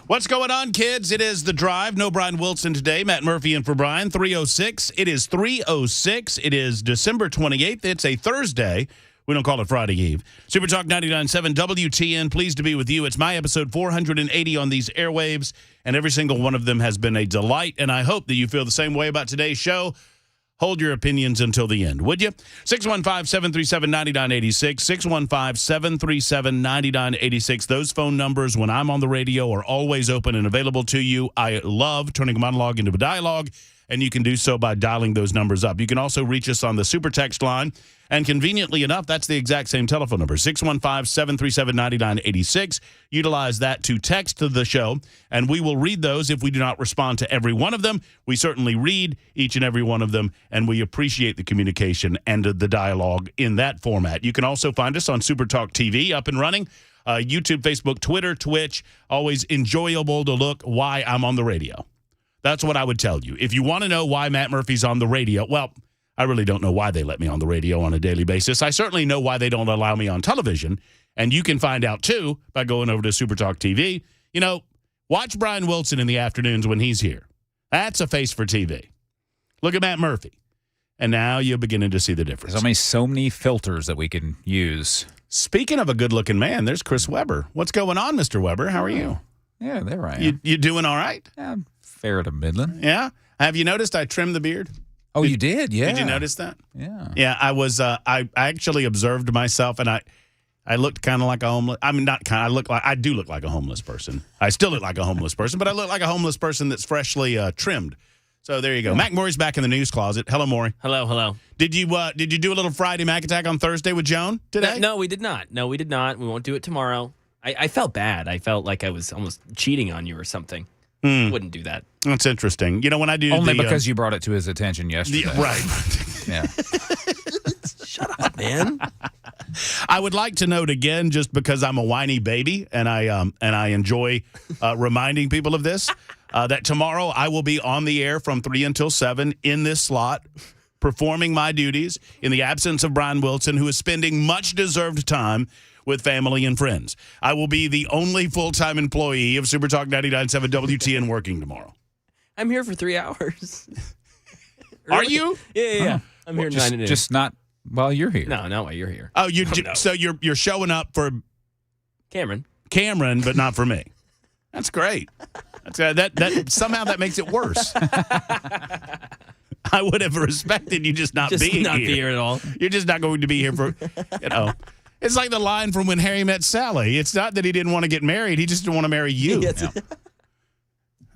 What's going on, kids? It is The Drive. No Brian Wilson today. Matt Murphy in for Brian. 3:06. It is 3:06. It is December 28th. It's a Thursday. We don't call it Friday Eve. Super Talk 99.7 WTN. Pleased to be with you. It's my episode 480 on these airwaves, and every single one of them has been a delight, and I hope that you feel the same way about today's show. Hold your opinions until the end, would you? 615-737-9986, 615-737-9986. Those phone numbers, when I'm on the radio, are always open and available to you. I love turning a monologue into a dialogue, and you can do so by dialing those numbers up. You can also reach us on the super text line, and conveniently enough, that's the exact same telephone number, 615-737-9986. Utilize that to text to the show, and we will read those. If we do not respond to every one of them, we certainly read each and every one of them, and we appreciate the communication and the dialogue in that format. You can also find us on Super Talk TV, up and running, YouTube, Facebook, Twitter, Twitch. Always enjoyable to look why I'm on the radio. That's what I would tell you. If you want to know why Matt Murphy's on the radio, well, I really don't know why they let me on the radio on a daily basis. I certainly know why they don't allow me on television, and you can find out, too, by going over to Super Talk TV. You know, watch Brian Wilson in the afternoons when he's here. That's a face for TV. Look at Matt Murphy. And now you're beginning to see the difference. There's so many filters that we can use. Speaking of a good-looking man, there's Chris Weber. What's going on, Mr. Weber? How are you? Yeah, there I am. You doing all right? Yeah, fair to middling. Yeah? Have you noticed I trimmed the beard? Oh, you did? Yeah. Did you notice that? Yeah. Yeah, I was. I actually observed myself, and I looked kind of like a homeless. I mean, not kind. I do look like a homeless person. I still look like a homeless person, but I look like a homeless person that's freshly trimmed. So there you go. Yeah. Mac Maury's back in the news closet. Hello, Maury. Hello. Did you do a little Friday Mac Attack on Thursday with Joan today? No, we did not. We won't do it tomorrow. I felt bad. I felt like I was almost cheating on you or something. Wouldn't do that. That's interesting. You know, when I do only because you brought it to his attention yesterday. Right. Yeah. Shut up, man. I would like to note again, just because I'm a whiny baby and I enjoy reminding people of this, that tomorrow I will be on the air from 3 until 7 in this slot, performing my duties in the absence of Brian Wilson, who is spending much deserved time with family and friends. I will be the only full-time employee of Super Talk 99.7 WTN working tomorrow. I'm here for 3 hours. Are you? Yeah. I'm here 9 to noon. Just not while you're here. No, not while you're here. Oh, so you're showing up for Cameron, but not for me. That's great. That somehow that makes it worse. I would have respected you just not being not be here at all. You're just not going to be here for, It's like the line from When Harry Met Sally. It's not that he didn't want to get married. He just didn't want to marry you. Yes. Yeah.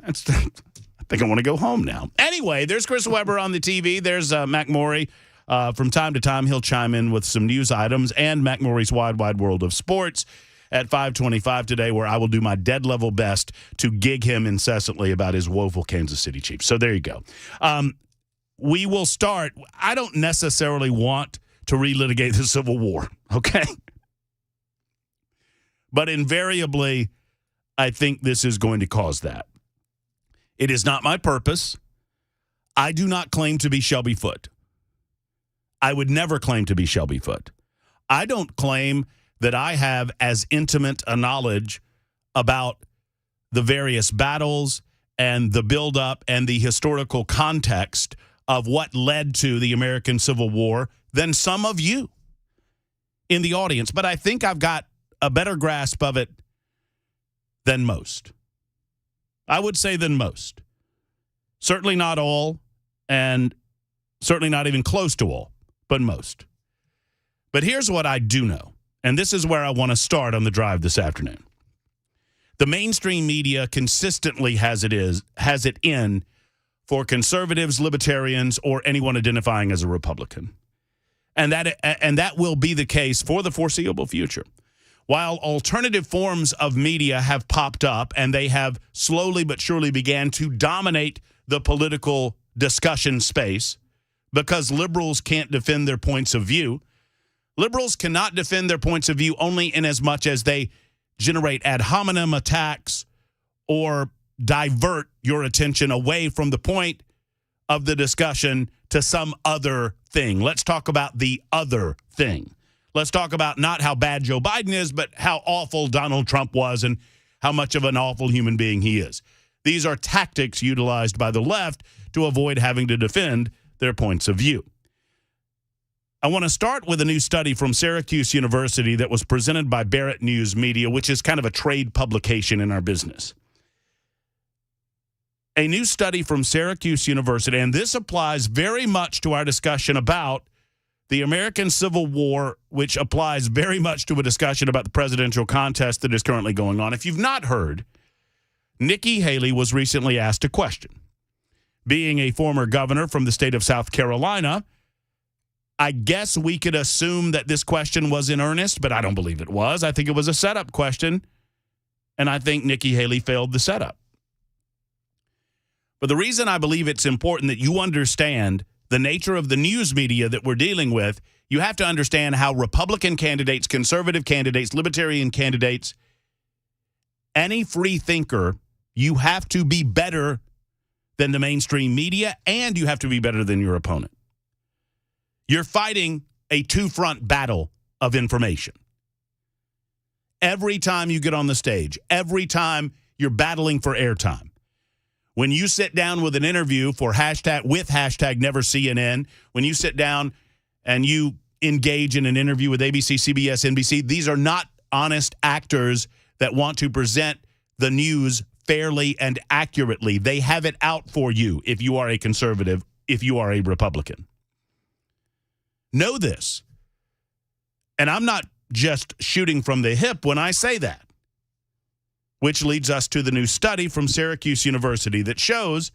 I think I want to go home now. Anyway, there's Chris Weber on the TV. There's Mac Maury. From time to time, he'll chime in with some news items and Mac Maury's Wide World of Sports at 5:25 today, where I will do my dead level best to gig him incessantly about his woeful Kansas City Chiefs. So there you go. We will start. I don't necessarily want to relitigate the Civil War, okay? But invariably, I think this is going to cause that. It is not my purpose. I do not claim to be Shelby Foote. I would never claim to be Shelby Foote. I don't claim that I have as intimate a knowledge about the various battles and the buildup and the historical context of what led to the American Civil War than some of you in the audience. But I think I've got a better grasp of it than most. I would say than most. Certainly not all, and certainly not even close to all, but most. But here's what I do know, and this is where I want to start on the drive this afternoon. The mainstream media consistently has it in for conservatives, libertarians, or anyone identifying as a Republican. And that will be the case for the foreseeable future. While alternative forms of media have popped up and they have slowly but surely began to dominate the political discussion space because liberals can't defend their points of view, liberals cannot defend their points of view only in as much as they generate ad hominem attacks or divert your attention away from the point of the discussion to some other thing. Let's talk about the other thing. Let's talk about not how bad Joe Biden is, but how awful Donald Trump was and how much of an awful human being he is. These are tactics utilized by the left to avoid having to defend their points of view. I want to start with a new study from Syracuse University that was presented by Barrett News Media, which is kind of a trade publication in our business. A new study from Syracuse University, and this applies very much to our discussion about the American Civil War, which applies very much to a discussion about the presidential contest that is currently going on. If you've not heard, Nikki Haley was recently asked a question. Being a former governor from the state of South Carolina, I guess we could assume that this question was in earnest, but I don't believe it was. I think it was a setup question, and I think Nikki Haley failed the setup. But the reason I believe it's important that you understand the nature of the news media that we're dealing with, you have to understand how Republican candidates, conservative candidates, libertarian candidates, any free thinker, you have to be better than the mainstream media, and you have to be better than your opponent. You're fighting a two-front battle of information. Every time you get on the stage, every time you're battling for airtime, when you sit down with an interview for hashtag Never CNN, when you sit down and you engage in an interview with ABC, CBS, NBC, these are not honest actors that want to present the news fairly and accurately. They have it out for you if you are a conservative, if you are a Republican. Know this. And I'm not just shooting from the hip when I say that. Which leads us to the new study from Syracuse University that shows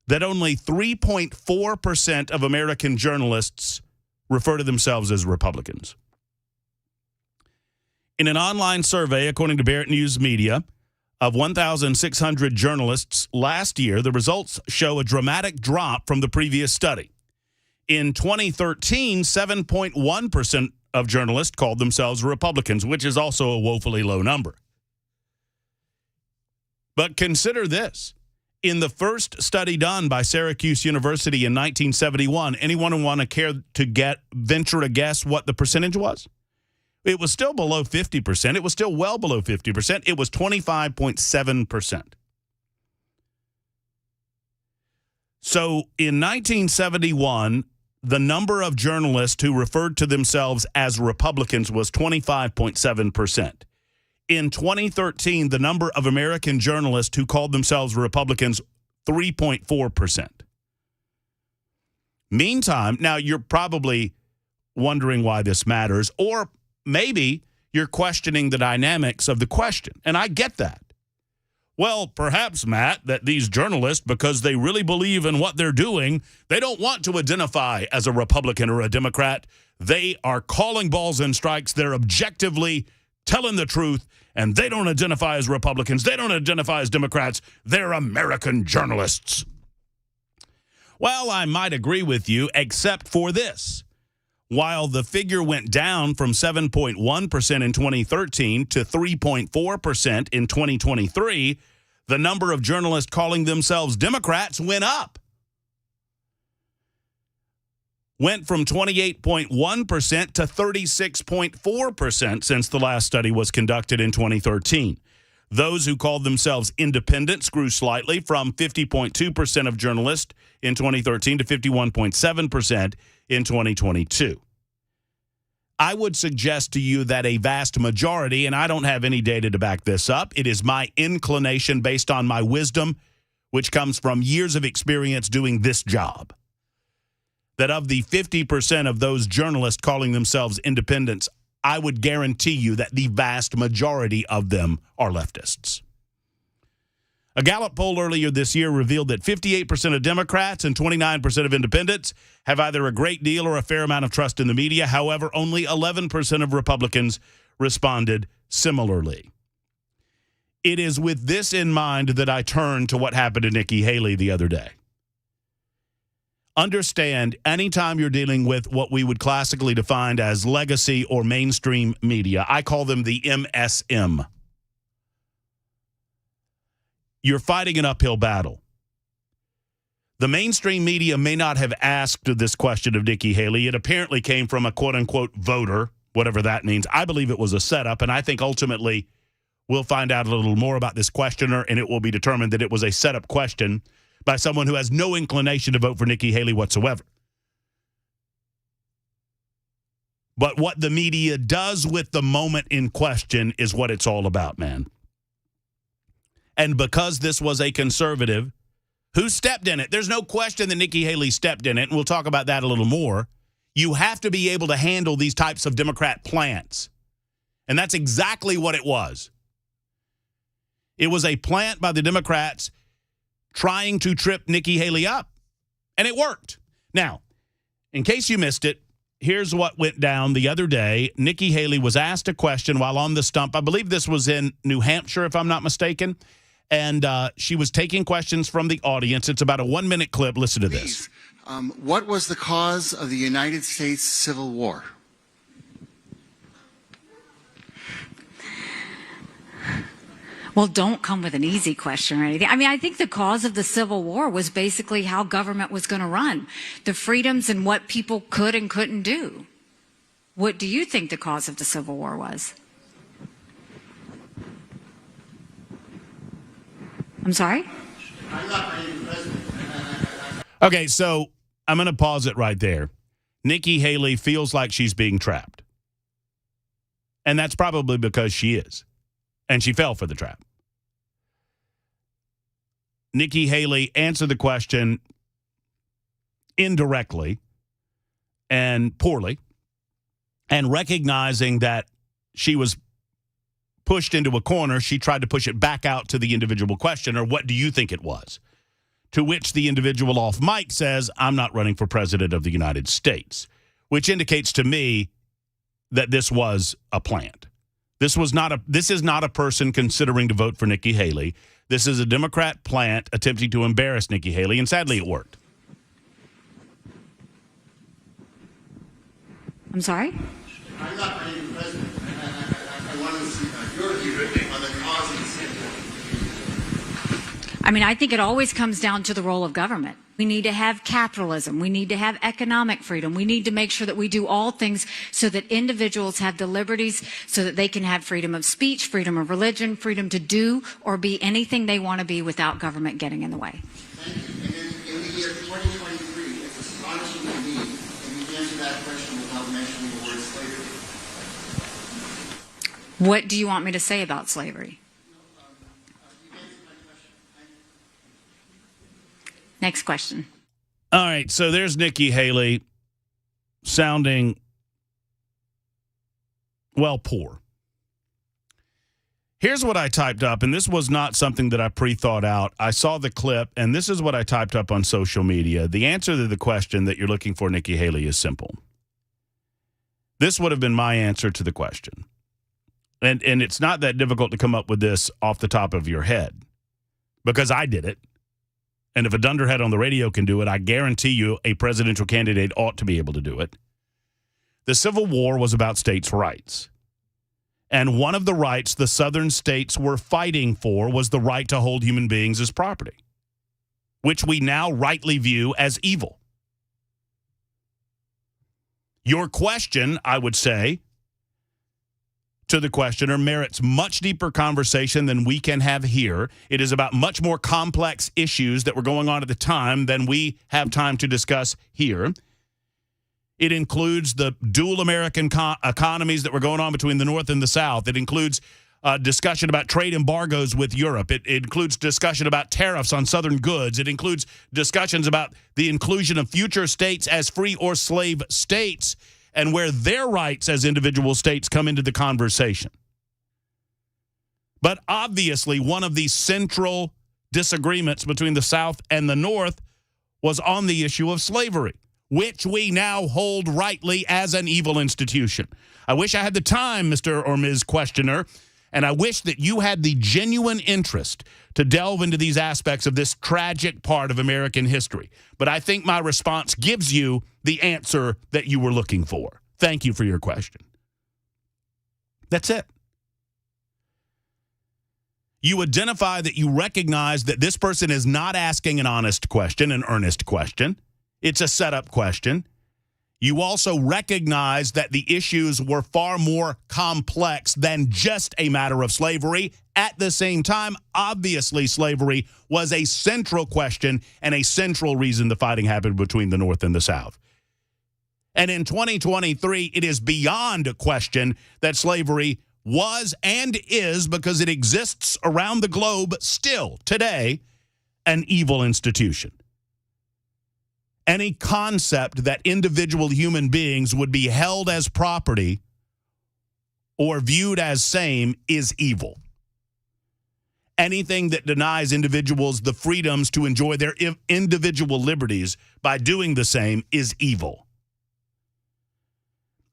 that only 3.4% of American journalists refer to themselves as Republicans. In an online survey, according to Barrett News Media, of 1,600 journalists last year, the results show a dramatic drop from the previous study. In 2013, 7.1% of journalists called themselves Republicans, which is also a woefully low number. But consider this. In the first study done by Syracuse University in 1971, anyone want to care to venture a guess what the percentage was? It was still below 50%. It was still well below 50%. It was 25.7%. So in 1971, the number of journalists who referred to themselves as Republicans was 25.7%. In 2013, the number of American journalists who called themselves Republicans, 3.4%. Meantime, now you're probably wondering why this matters, or maybe you're questioning the dynamics of the question, and I get that. Well, perhaps, Matt, that these journalists, because they really believe in what they're doing, they don't want to identify as a Republican or a Democrat. They are calling balls and strikes. They're objectively telling the truth, and they don't identify as Republicans. They don't identify as Democrats. They're American journalists. Well, I might agree with you, except for this. While the figure went down from 7.1% in 2013 to 3.4% in 2023, the number of journalists calling themselves Democrats went up. Went from 28.1% to 36.4% since the last study was conducted in 2013. Those who called themselves independents grew slightly from 50.2% of journalists in 2013 to 51.7% in 2022. I would suggest to you that a vast majority, and I don't have any data to back this up, it is my inclination based on my wisdom, which comes from years of experience doing this job, that of the 50% of those journalists calling themselves independents, I would guarantee you that the vast majority of them are leftists. A Gallup poll earlier this year revealed that 58% of Democrats and 29% of independents have either a great deal or a fair amount of trust in the media. However, only 11% of Republicans responded similarly. It is with this in mind that I turn to what happened to Nikki Haley the other day. Understand, anytime you're dealing with what we would classically define as legacy or mainstream media, I call them the MSM. You're fighting an uphill battle. The mainstream media may not have asked this question of Nikki Haley. It apparently came from a quote-unquote voter, whatever that means. I believe it was a setup, and I think ultimately We'll find out a little more about this questioner, and it will be determined that it was a setup question by someone who has no inclination to vote for Nikki Haley whatsoever. But what the media does with the moment in question is what it's all about, man. And because this was a conservative who stepped in it, there's no question that Nikki Haley stepped in it, and we'll talk about that a little more. You have to be able to handle these types of Democrat plants. And that's exactly what it was. It was a plant by the Democrats trying to trip Nikki Haley up. And it worked. Now, in case you missed it, here's what went down the other day. Nikki Haley was asked a question while on the stump. I believe this was in New Hampshire, if I'm not mistaken. And she was taking questions from the audience. It's about a 1-minute clip. Listen to this. What was the cause of the United States Civil War? Well, don't come with an easy question or anything. I mean, I think the cause of the Civil War was basically how government was going to run, the freedoms and what people could and couldn't do. What do you think the cause of the Civil War was? I'm sorry? Okay, so I'm going to pause it right there. Nikki Haley feels like she's being trapped. And that's probably because she is. And she fell for the trap. Nikki Haley answered the question indirectly and poorly, and recognizing that she was pushed into a corner, she tried to push it back out to the individual questioner. What do you think it was? To which the individual off mic says, I'm not running for president of the United States, which indicates to me that this was a plant. This is not a person considering to vote for Nikki Haley. This is a Democrat plant attempting to embarrass Nikki Haley, and sadly it worked. I'm sorry? I'm not running for president. I want to see your view on the cause of the Civil War. I mean, I think it always comes down to the role of government. We need to have capitalism. We need to have economic freedom. We need to make sure that we do all things so that individuals have the liberties so that they can have freedom of speech, freedom of religion, freedom to do or be anything they want to be without government getting in the way. Thank you. And in the year 2023, it's astonishing to me that you answer that question without mentioning the word slavery. What do you want me to say about slavery? Next question. All right, so there's Nikki Haley sounding, well, poor. Here's what I typed up, and this was not something that I pre-thought out. I saw the clip, and this is what I typed up on social media. The answer to the question that you're looking for, Nikki Haley, is simple. This would have been my answer to the question. And it's not that difficult to come up with this off the top of your head, because I did it. And if a dunderhead on the radio can do it, I guarantee you a presidential candidate ought to be able to do it. The Civil War was about states' rights. And one of the rights the southern states were fighting for was the right to hold human beings as property, which we now rightly view as evil. Your question, I would say, to the questioner merits much deeper conversation than we can have here. It is about much more complex issues that were going on at the time than we have time to discuss here. It includes the dual American economies that were going on between the North and the South. It includes discussion about trade embargoes with Europe. It includes discussion about tariffs on Southern goods. It includes discussions about the inclusion of future states as free or slave states and where their rights as individual states come into the conversation. But obviously, one of the central disagreements between the South and the North was on the issue of slavery, which we now hold rightly as an evil institution. I wish I had the time, Mr. or Ms. Questioner, and I wish that you had the genuine interest to delve into these aspects of this tragic part of American history. But I think my response gives you the answer that you were looking for. Thank you for your question. That's it. You identify that you recognize that this person is not asking an honest question, an earnest question. It's a setup question. You also recognize that the issues were far more complex than just a matter of slavery. At the same time, obviously, slavery was a central question and a central reason the fighting happened between the North and the South. And in 2023, it is beyond a question that slavery was and is, because it exists around the globe still today, an evil institution. Any concept that individual human beings would be held as property or viewed as same is evil. Anything that denies individuals the freedoms to enjoy their individual liberties by doing the same is evil.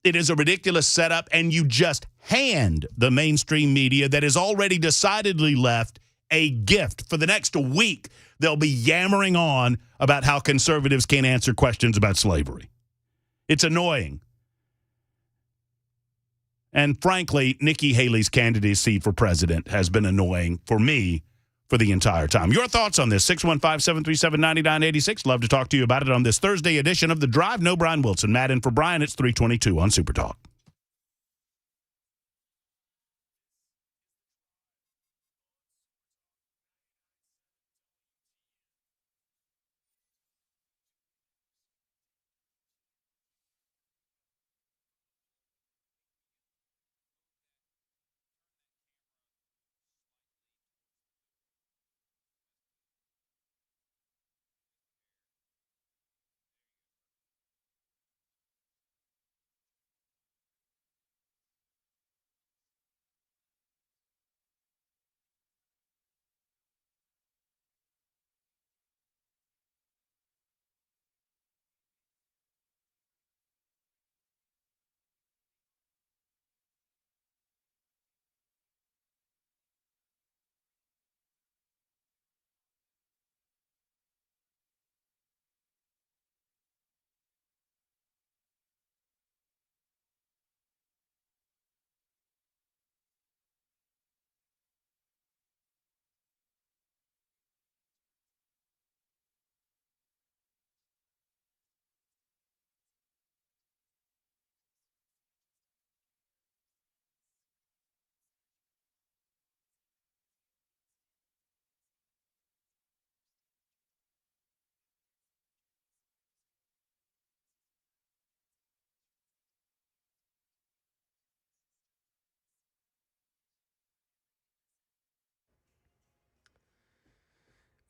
It is a ridiculous setup, and you just hand the mainstream media that is already decidedly left a gift. For the next week, they'll be yammering on about how conservatives can't answer questions about slavery. It's annoying. And frankly, Nikki Haley's candidacy for president has been annoying for me for the entire time. Your thoughts on this? 615-737-9986. Love to talk to you about it on this Thursday edition of The Drive. No Brian Wilson. Matt in for Brian. It's 322 on Super Talk.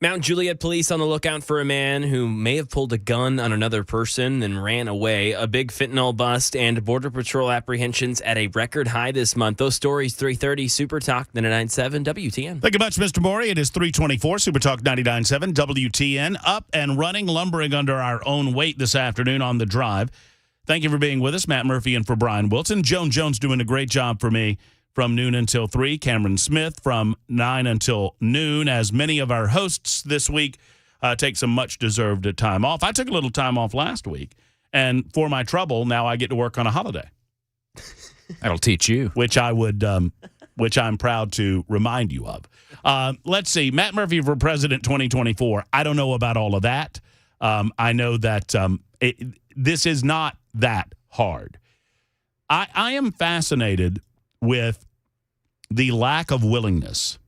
Mount Juliet police on the lookout for a man who may have pulled a gun on another person and ran away. A big fentanyl bust and Border Patrol apprehensions at a record high this month. Those stories, 3:30, Super Talk 99.7 WTN. Thank you much, Mr. Morey. It is 324, Super Talk 99.7 WTN. Up and running, lumbering under our own weight this afternoon on The Drive. Thank you for being with us. Matt Murphy and for Brian Wilson. Joan Jones doing a great job for me from noon until 3. Cameron Smith from 9 until noon, as many of our hosts this week take some much-deserved time off. I took a little time off last week, and for my trouble, now I get to work on a holiday. That'll teach you. Which I'm proud to remind you of. Let's see. Matt Murphy for President 2024. I don't know about all of that. I know that this is not that hard. I am fascinated with the lack of willingness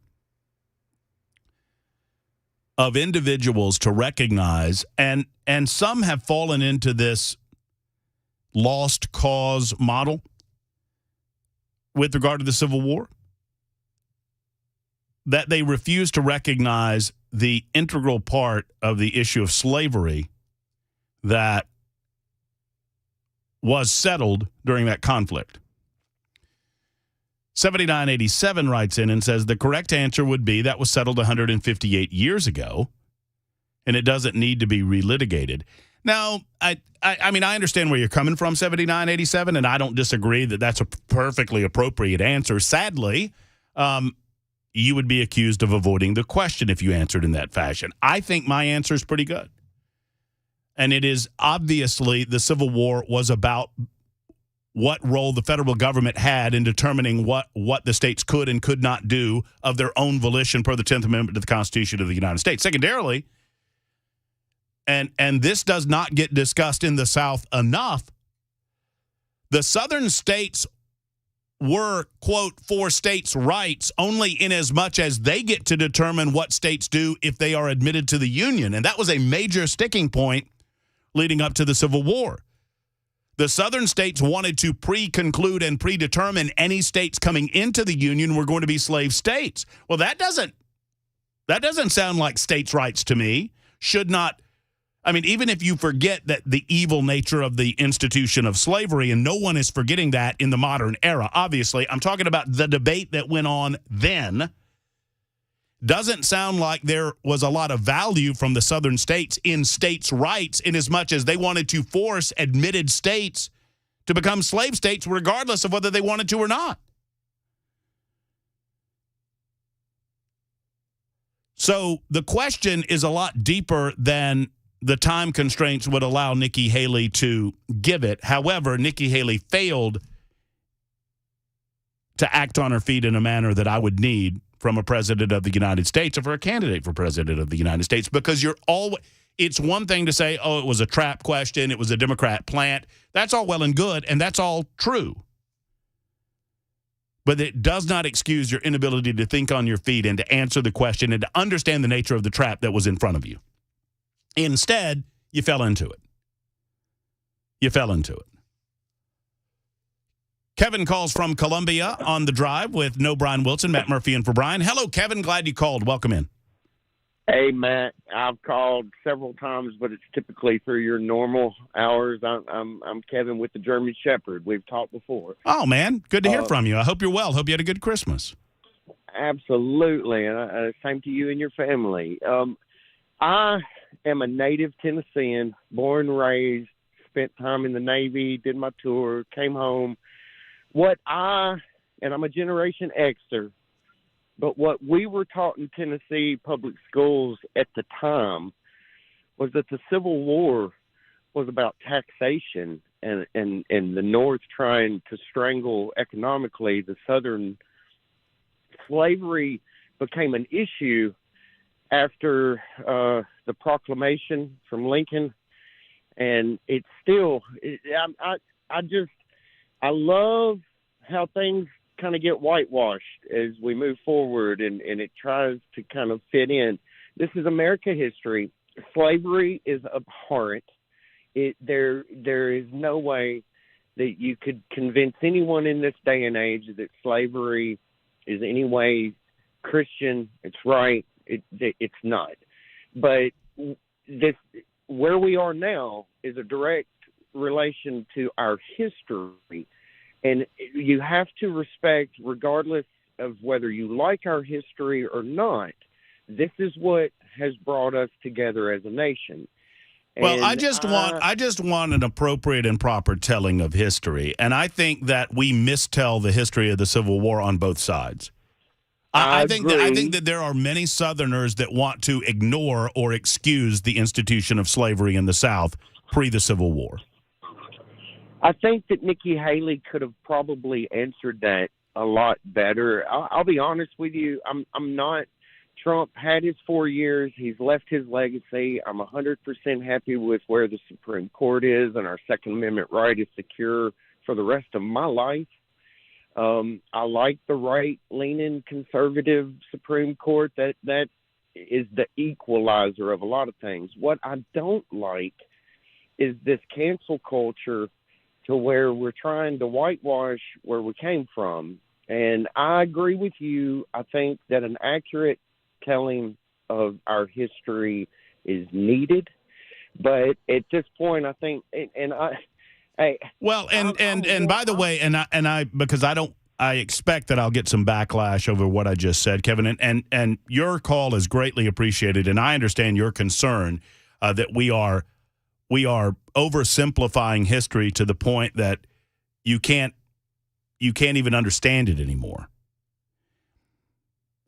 of individuals to recognize, and some have fallen into this lost cause model with regard to the Civil War, that they refuse to recognize the integral part of the issue of slavery that was settled during that conflict. 7987 writes in and says the correct answer would be that was settled 158 years ago, and it doesn't need to be relitigated. Now, I mean, I understand where you're coming from, 7987, and I don't disagree that that's a perfectly appropriate answer. Sadly, you would be accused of avoiding the question if you answered in that fashion. I think my answer is pretty good. And it is obviously the Civil War was about what role the federal government had in determining what the states could and could not do of their own volition per the 10th Amendment to the Constitution of the United States. Secondarily, and this does not get discussed in the South enough, The southern states were, quote, for states' rights only in as much as they get to determine what states do if they are admitted to the Union. And that was a major sticking point leading up to the Civil War. The southern states wanted to pre-conclude and predetermine any states coming into the Union were going to be slave states. Well, that doesn't sound like states' rights to me. Should not. I mean, even if you forget that the evil nature of the institution of slavery, and no one is forgetting that in the modern era, obviously, I'm talking about the debate that went on then, doesn't sound like there was a lot of value from the southern states in states' rights in as much as they wanted to force admitted states to become slave states regardless of whether they wanted to or not. So the question is a lot deeper than the time constraints would allow Nikki Haley to give it. However, Nikki Haley failed to act on her feet in a manner that I would need from a president of the United States or for a candidate for president of the United States, because it's one thing to say, oh, it was a trap question, it was a Democrat plant. That's all well and good, and that's all true. But it does not excuse your inability to think on your feet and to answer the question and to understand the nature of the trap that was in front of you. Instead, you fell into it. Kevin calls from Columbia on the drive with no Brian Wilson, Matt Murphy, and for Brian. Hello, Kevin. Glad you called. Welcome in. Hey, Matt. I've called several times, but it's typically through your normal hours. I'm Kevin with the German Shepherd. We've talked before. Oh, man. Good to hear from you. I hope you're well. Hope you had a good Christmas. Absolutely. And same to you and your family. I am a native Tennessean, born and raised, spent time in the Navy, did my tour, came home. And I'm a Generation Xer, but what we were taught in Tennessee public schools at the time was that the Civil War was about taxation and the North trying to strangle economically the Southern. Slavery became an issue after the proclamation from Lincoln, and it's still. I love how things kind of get whitewashed as we move forward, and it tries to kind of fit in. This is America history. Slavery is abhorrent. There is no way that you could convince anyone in this day and age that slavery is any way Christian. It's right. It's not. But where we are now is a direct relation to our history, and you have to respect, regardless of whether you like our history or not, this is what has brought us together as a nation. Well, I just want an appropriate and proper telling of history, and I think that we mistell the history of the Civil War on both sides. I think that there are many Southerners that want to ignore or excuse the institution of slavery in the South pre the Civil War. I think that Nikki Haley could have probably answered that a lot better. I'll be honest with you. I'm not. Trump had his 4 years. He's left his legacy. I'm 100% happy with where the Supreme Court is, and our Second Amendment right is secure for the rest of my life. I like the right-leaning conservative Supreme Court. That is the equalizer of a lot of things. What I don't like is this cancel culture to where we're trying to whitewash where we came from. And I agree with you. I think that an accurate telling of our history is needed. But at this point, I think, by the way, because I expect that I'll get some backlash over what I just said, Kevin, and your call is greatly appreciated, and I understand your concern that we are oversimplifying history to the point that you can't even understand it anymore.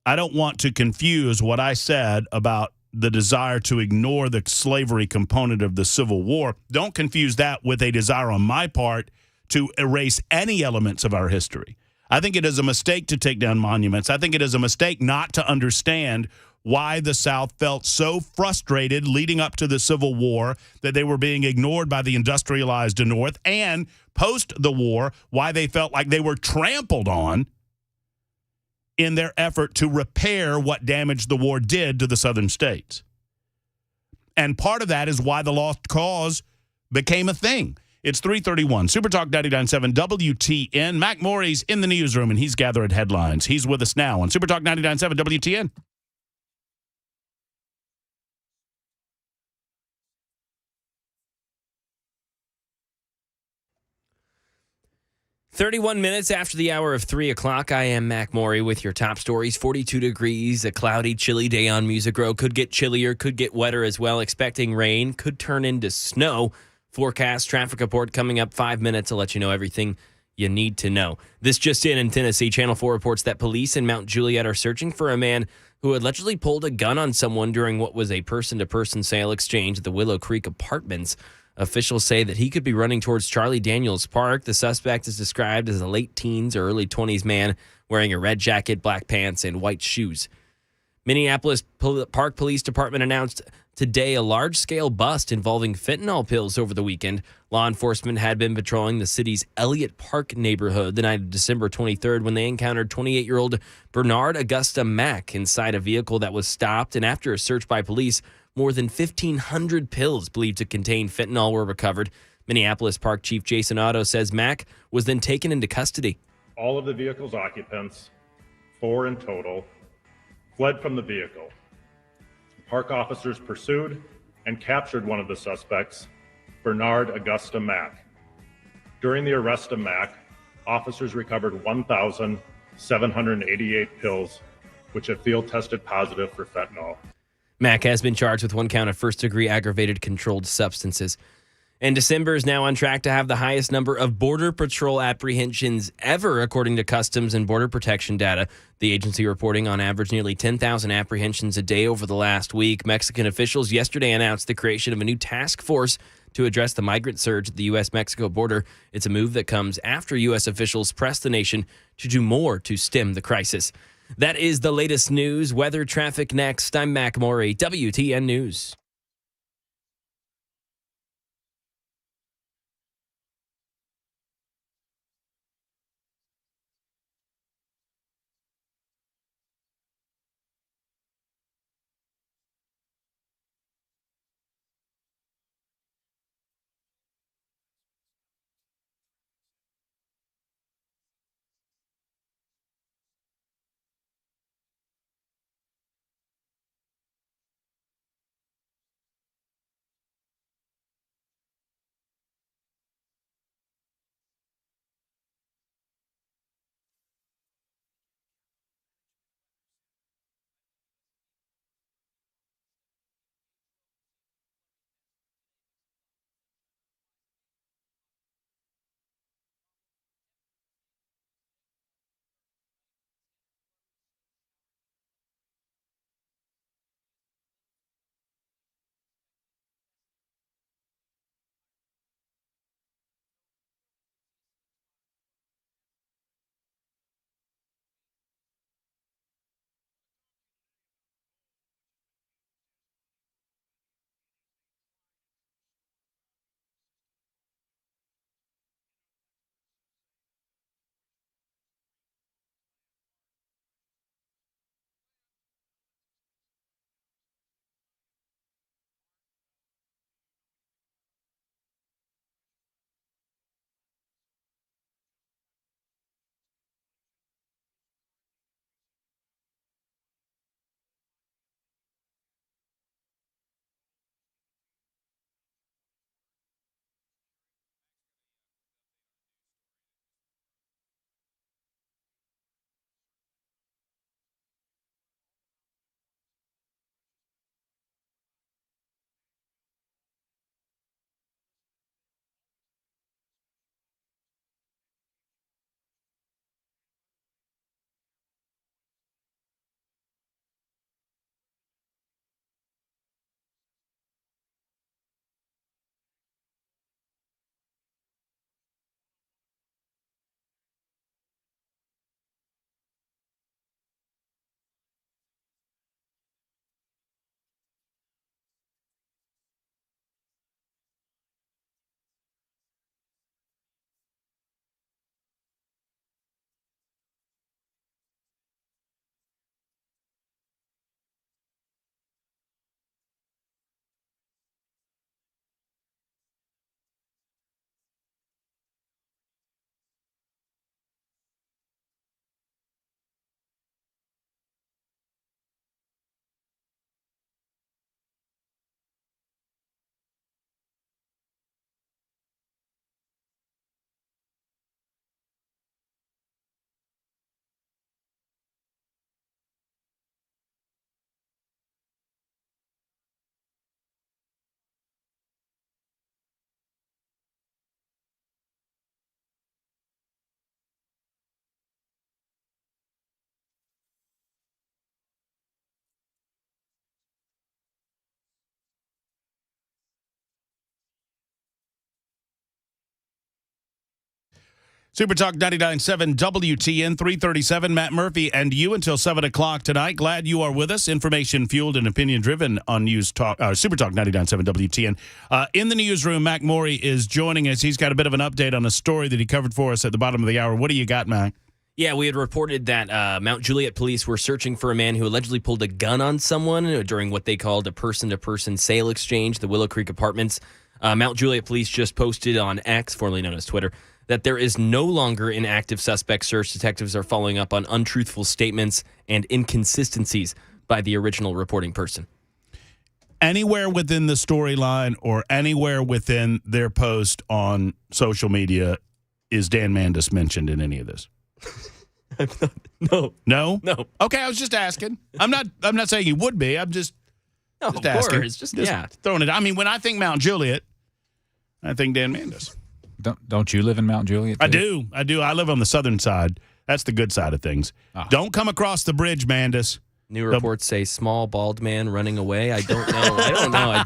I don't want to confuse what I said about the desire to ignore the slavery component of the Civil War. Don't confuse that with a desire on my part to erase any elements of our history. I think it is a mistake to take down monuments. I think it is a mistake not to understand why the South felt so frustrated leading up to the Civil War that they were being ignored by the industrialized North, and post the war, why they felt like they were trampled on in their effort to repair what damage the war did to the Southern states. And part of that is why the lost cause became a thing. It's 3:31. Super Talk 99.7 WTN. Mac Morey's in the newsroom, and he's gathering headlines. He's with us now on Super Talk 99.7 WTN. "31 minutes after the hour of 3 o'clock, I am Mac Morey with your top stories. 42 degrees, a cloudy, chilly day on Music Row. Could get chillier, could get wetter as well. Expecting rain, could turn into snow. Forecast traffic report coming up 5 minutes to let you know everything you need to know. This just in Tennessee, Channel 4 reports that police in Mount Juliet are searching for a man who allegedly pulled a gun on someone during what was a person-to-person sale exchange at the Willow Creek Apartments. Officials say that he could be running towards Charlie Daniels Park. The suspect is described as a late teens or early 20s man wearing a red jacket, black pants, and white shoes. Minneapolis Park Police Department announced today a large-scale bust involving fentanyl pills over the weekend. Law enforcement had been patrolling the city's Elliott Park neighborhood the night of December 23rd when they encountered 28-year-old Bernard Augusta Mack inside a vehicle that was stopped, and after a search by police, more than 1,500 pills believed to contain fentanyl were recovered. Minneapolis Park Chief Jason Otto says Mack was then taken into custody. All of the vehicle's occupants, 4 in total, fled from the vehicle. Park officers pursued and captured one of the suspects, Bernard Augusta Mack. During the arrest of Mack, officers recovered 1,788 pills, which have field tested positive for fentanyl. Mack has been charged with one count of first-degree aggravated controlled substances. And December is now on track to have the highest number of Border Patrol apprehensions ever, according to Customs and Border Protection data. The agency reporting on average nearly 10,000 apprehensions a day over the last week. Mexican officials yesterday announced the creation of a new task force to address the migrant surge at the U.S.-Mexico border. It's a move that comes after U.S. officials pressed the nation to do more to stem the crisis. That is the latest news. Weather, traffic next. I'm Mac Morey, WTN News. Super Talk 99.7 WTN 337. Matt Murphy and you until 7 o'clock tonight. Glad you are with us. Information fueled and opinion driven on News Talk, Super Talk 99.7 WTN. In the newsroom, Mac Morey is joining us. He's got a bit of an update on a story that he covered for us at the bottom of the hour. What do you got, Mac? Yeah, we had reported that Mount Juliet police were searching for a man who allegedly pulled a gun on someone during what they called a person-to-person sale exchange, the Willow Creek Apartments. Mount Juliet police just posted on X, formerly known as Twitter, that there is no longer an active suspect search. Detectives are following up on untruthful statements and inconsistencies by the original reporting person. Anywhere within the storyline or anywhere within their post on social media is Dan Mandis mentioned in any of this? No. No? No. Okay, I was just asking. I'm not saying he would be. I'm just Of asking. course. Just yeah. Throwing it. I mean, when I think Mount Juliet, I think Dan Mandis. Don't you live in Mount Juliet, too? I do. I live on the southern side. That's the good side of things. Oh. Don't come across the bridge, Mandis. New reports say small bald man running away. I don't know.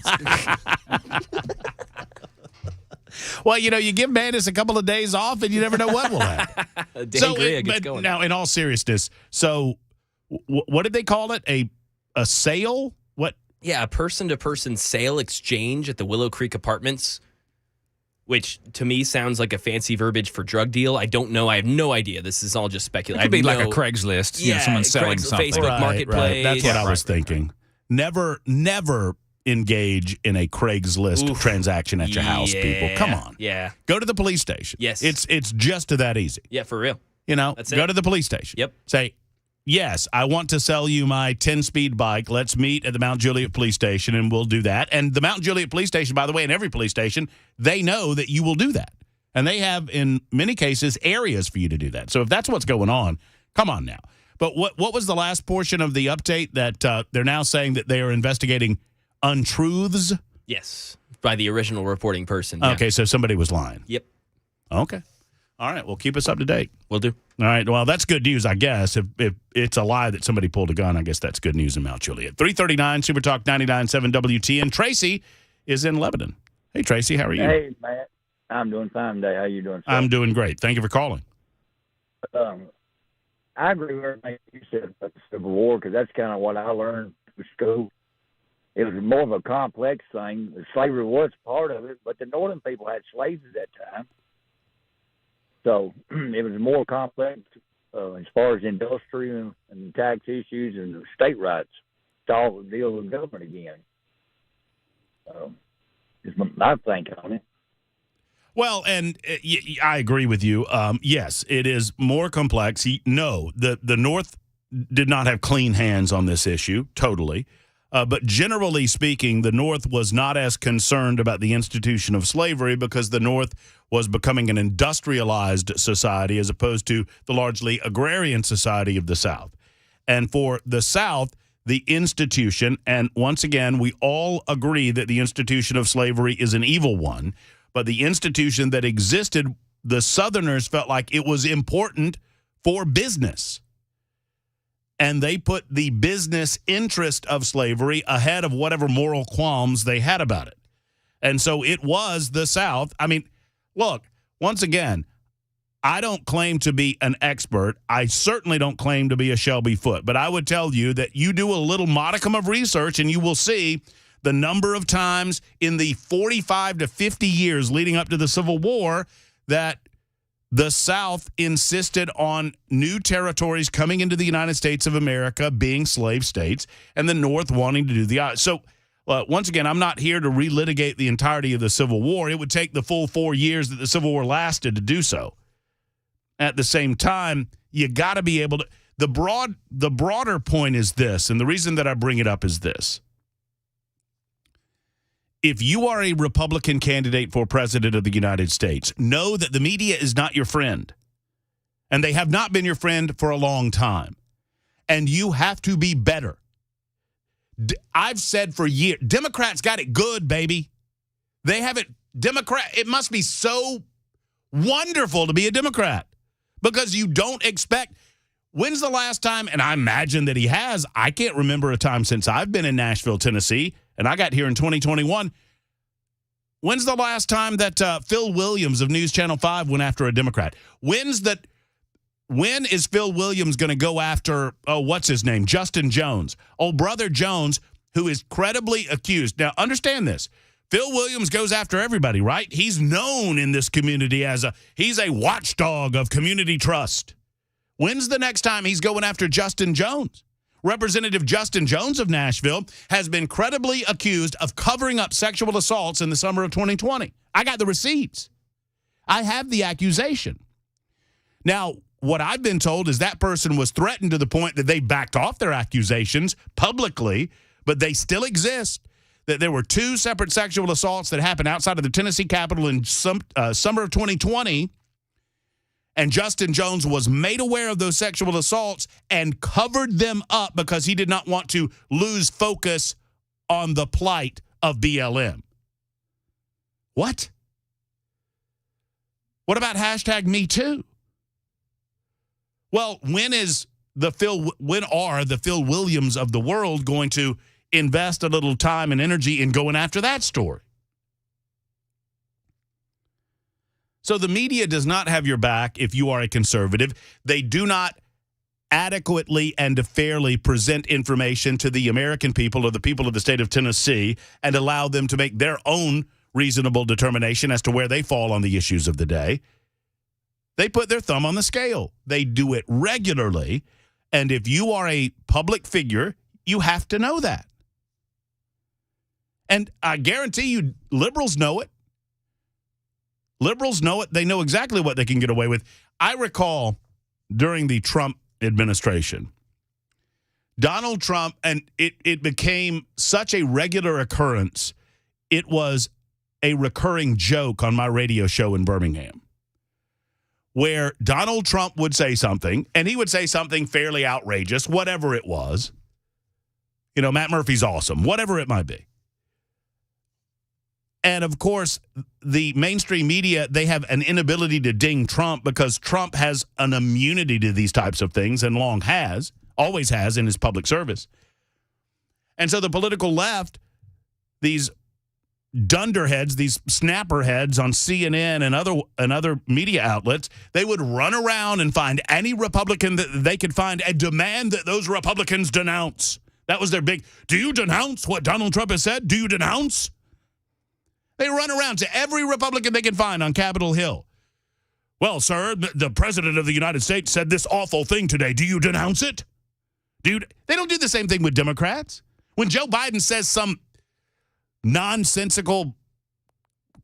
Well, you give Mandis a couple of days off, and you never know what will happen. Gets going. Now, in all seriousness, so what did they call it? A sale? What? Yeah, a person-to-person sale exchange at the Willow Creek Apartments, which to me sounds like a fancy verbiage for drug deal. I don't know. I have no idea. This is all just It speculation. could be like a Craigslist. Someone selling something. Facebook Marketplace. That's what I was thinking. Never engage in a Craigslist transaction at your house, people. Come on. Yeah. Go to the police station. Yes. It's just that easy. Yeah, for real. That's Go it. to the police station. Yep. Say, yes, I want to sell you my 10-speed bike. Let's meet at the Mount Juliet police station, and we'll do that. And the Mount Juliet police station, by the way, in every police station, they know that you will do that. And they have, in many cases, areas for you to do that. So if that's what's going on, come on now. But what was the last portion of the update that they're now saying that they are investigating untruths? Yes, by the original reporting person. Yeah. Okay, so somebody was lying. Yep. Okay. All right, well, keep us up to date. Will do. All right, well, that's good news, I guess. If it's a lie that somebody pulled a gun, I guess that's good news in Mount Juliet. 339 Super Talk 99.7 WTN. Tracy is in Lebanon. Hey, Tracy, how are you? Hey, Matt. I'm doing fine today. How you doing, sir? I'm doing great. Thank you for calling. I agree with everything you said about the Civil War because that's kind of what I learned through school. It was more of a complex thing. Slavery was part of it, but the northern people had slaves at that time. So it was more complex as far as industry and tax issues and state rights. It's all deal with government again. Is my think on it. Well, and I agree with you. Yes, it is more complex. No, the North did not have clean hands on this issue, totally. But generally speaking, the North was not as concerned about the institution of slavery because the North was becoming an industrialized society as opposed to the largely agrarian society of the South. And for the South, the institution, and once again, we all agree that the institution of slavery is an evil one, but the institution that existed, the Southerners felt like it was important for business. And they put the business interest of slavery ahead of whatever moral qualms they had about it. And so it was the South. I mean, look, once again, I don't claim to be an expert. I certainly don't claim to be a Shelby Foote. But I would tell you that you do a little modicum of research and you will see the number of times in the 45 to 50 years leading up to the Civil War that the South insisted on new territories coming into the United States of America being slave states and the North wanting to do the so. Once again, I'm not here to relitigate the entirety of the Civil War. It would take the full 4 years that the Civil War lasted to do so. At the same time, you got to be able to. The broader point is this, and the reason that I bring it up is this. If you are a Republican candidate for president of the United States, know that the media is not your friend. And they have not been your friend for a long time. And you have to be better. I've said for years, Democrats got it good, baby. They have it. It must be so wonderful to be a Democrat because you don't expect. When's the last time, and I imagine that he has, I can't remember a time since I've been in Nashville, Tennessee, and I got here in 2021, When's the last time that Phil Williams of News Channel 5 went after a Democrat? When is Phil Williams going to go after, what's his name, Justin Jones? Old brother Jones, who is credibly accused. Now, understand this. Phil Williams goes after everybody, right? He's known in this community as he's a watchdog of community trust. When's the next time he's going after Justin Jones? Representative Justin Jones of Nashville has been credibly accused of covering up sexual assaults in the summer of 2020. I got the receipts. I have the accusation. Now, what I've been told is that person was threatened to the point that they backed off their accusations publicly, but they still exist. That there were 2 separate sexual assaults that happened outside of the Tennessee Capitol in summer of 2020. And Justin Jones was made aware of those sexual assaults and covered them up because he did not want to lose focus on the plight of BLM. What? What about hashtag Me Too? Well, when are the Phil Williams of the world going to invest a little time and energy in going after that story? So the media does not have your back if you are a conservative. They do not adequately and fairly present information to the American people or the people of the state of Tennessee and allow them to make their own reasonable determination as to where they fall on the issues of the day. They put their thumb on the scale. They do it regularly. And if you are a public figure, you have to know that. And I guarantee you, liberals know it. Liberals know it. They know exactly what they can get away with. I recall during the Trump administration, Donald Trump, and it became such a regular occurrence, it was a recurring joke on my radio show in Birmingham, where Donald Trump would say something, and he would say something fairly outrageous, whatever it was. You know, Matt Murphy's awesome, whatever it might be. And, of course, the mainstream media, they have an inability to ding Trump because Trump has an immunity to these types of things and always has in his public service. And so the political left, these dunderheads, these snapperheads on CNN and other media outlets, they would run around and find any Republican that they could find and demand that those Republicans denounce. That was their big, do you denounce what Donald Trump has said? Do you denounce? They run around to every Republican they can find on Capitol Hill. Well, sir, the President of the United States said this awful thing today. Do you denounce it? They don't do the same thing with Democrats. When Joe Biden says some nonsensical,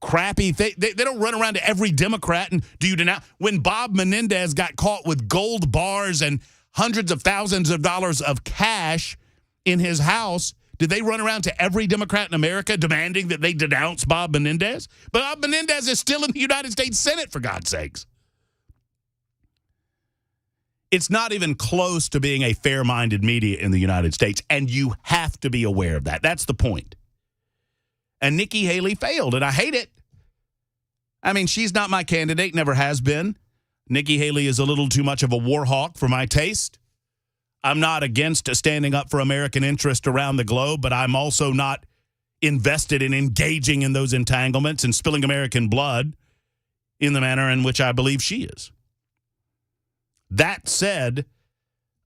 crappy thing, they don't run around to every Democrat and do you denounce? When Bob Menendez got caught with gold bars and hundreds of thousands of dollars of cash in his house, did they run around to every Democrat in America demanding that they denounce Bob Menendez? But Bob Menendez is still in the United States Senate, for God's sakes. It's not even close to being a fair-minded media in the United States, and you have to be aware of that. That's the point. And Nikki Haley failed, and I hate it. I mean, she's not my candidate, never has been. Nikki Haley is a little too much of a war hawk for my taste. I'm not against standing up for American interest around the globe, but I'm also not invested in engaging in those entanglements and spilling American blood in the manner in which I believe she is. That said,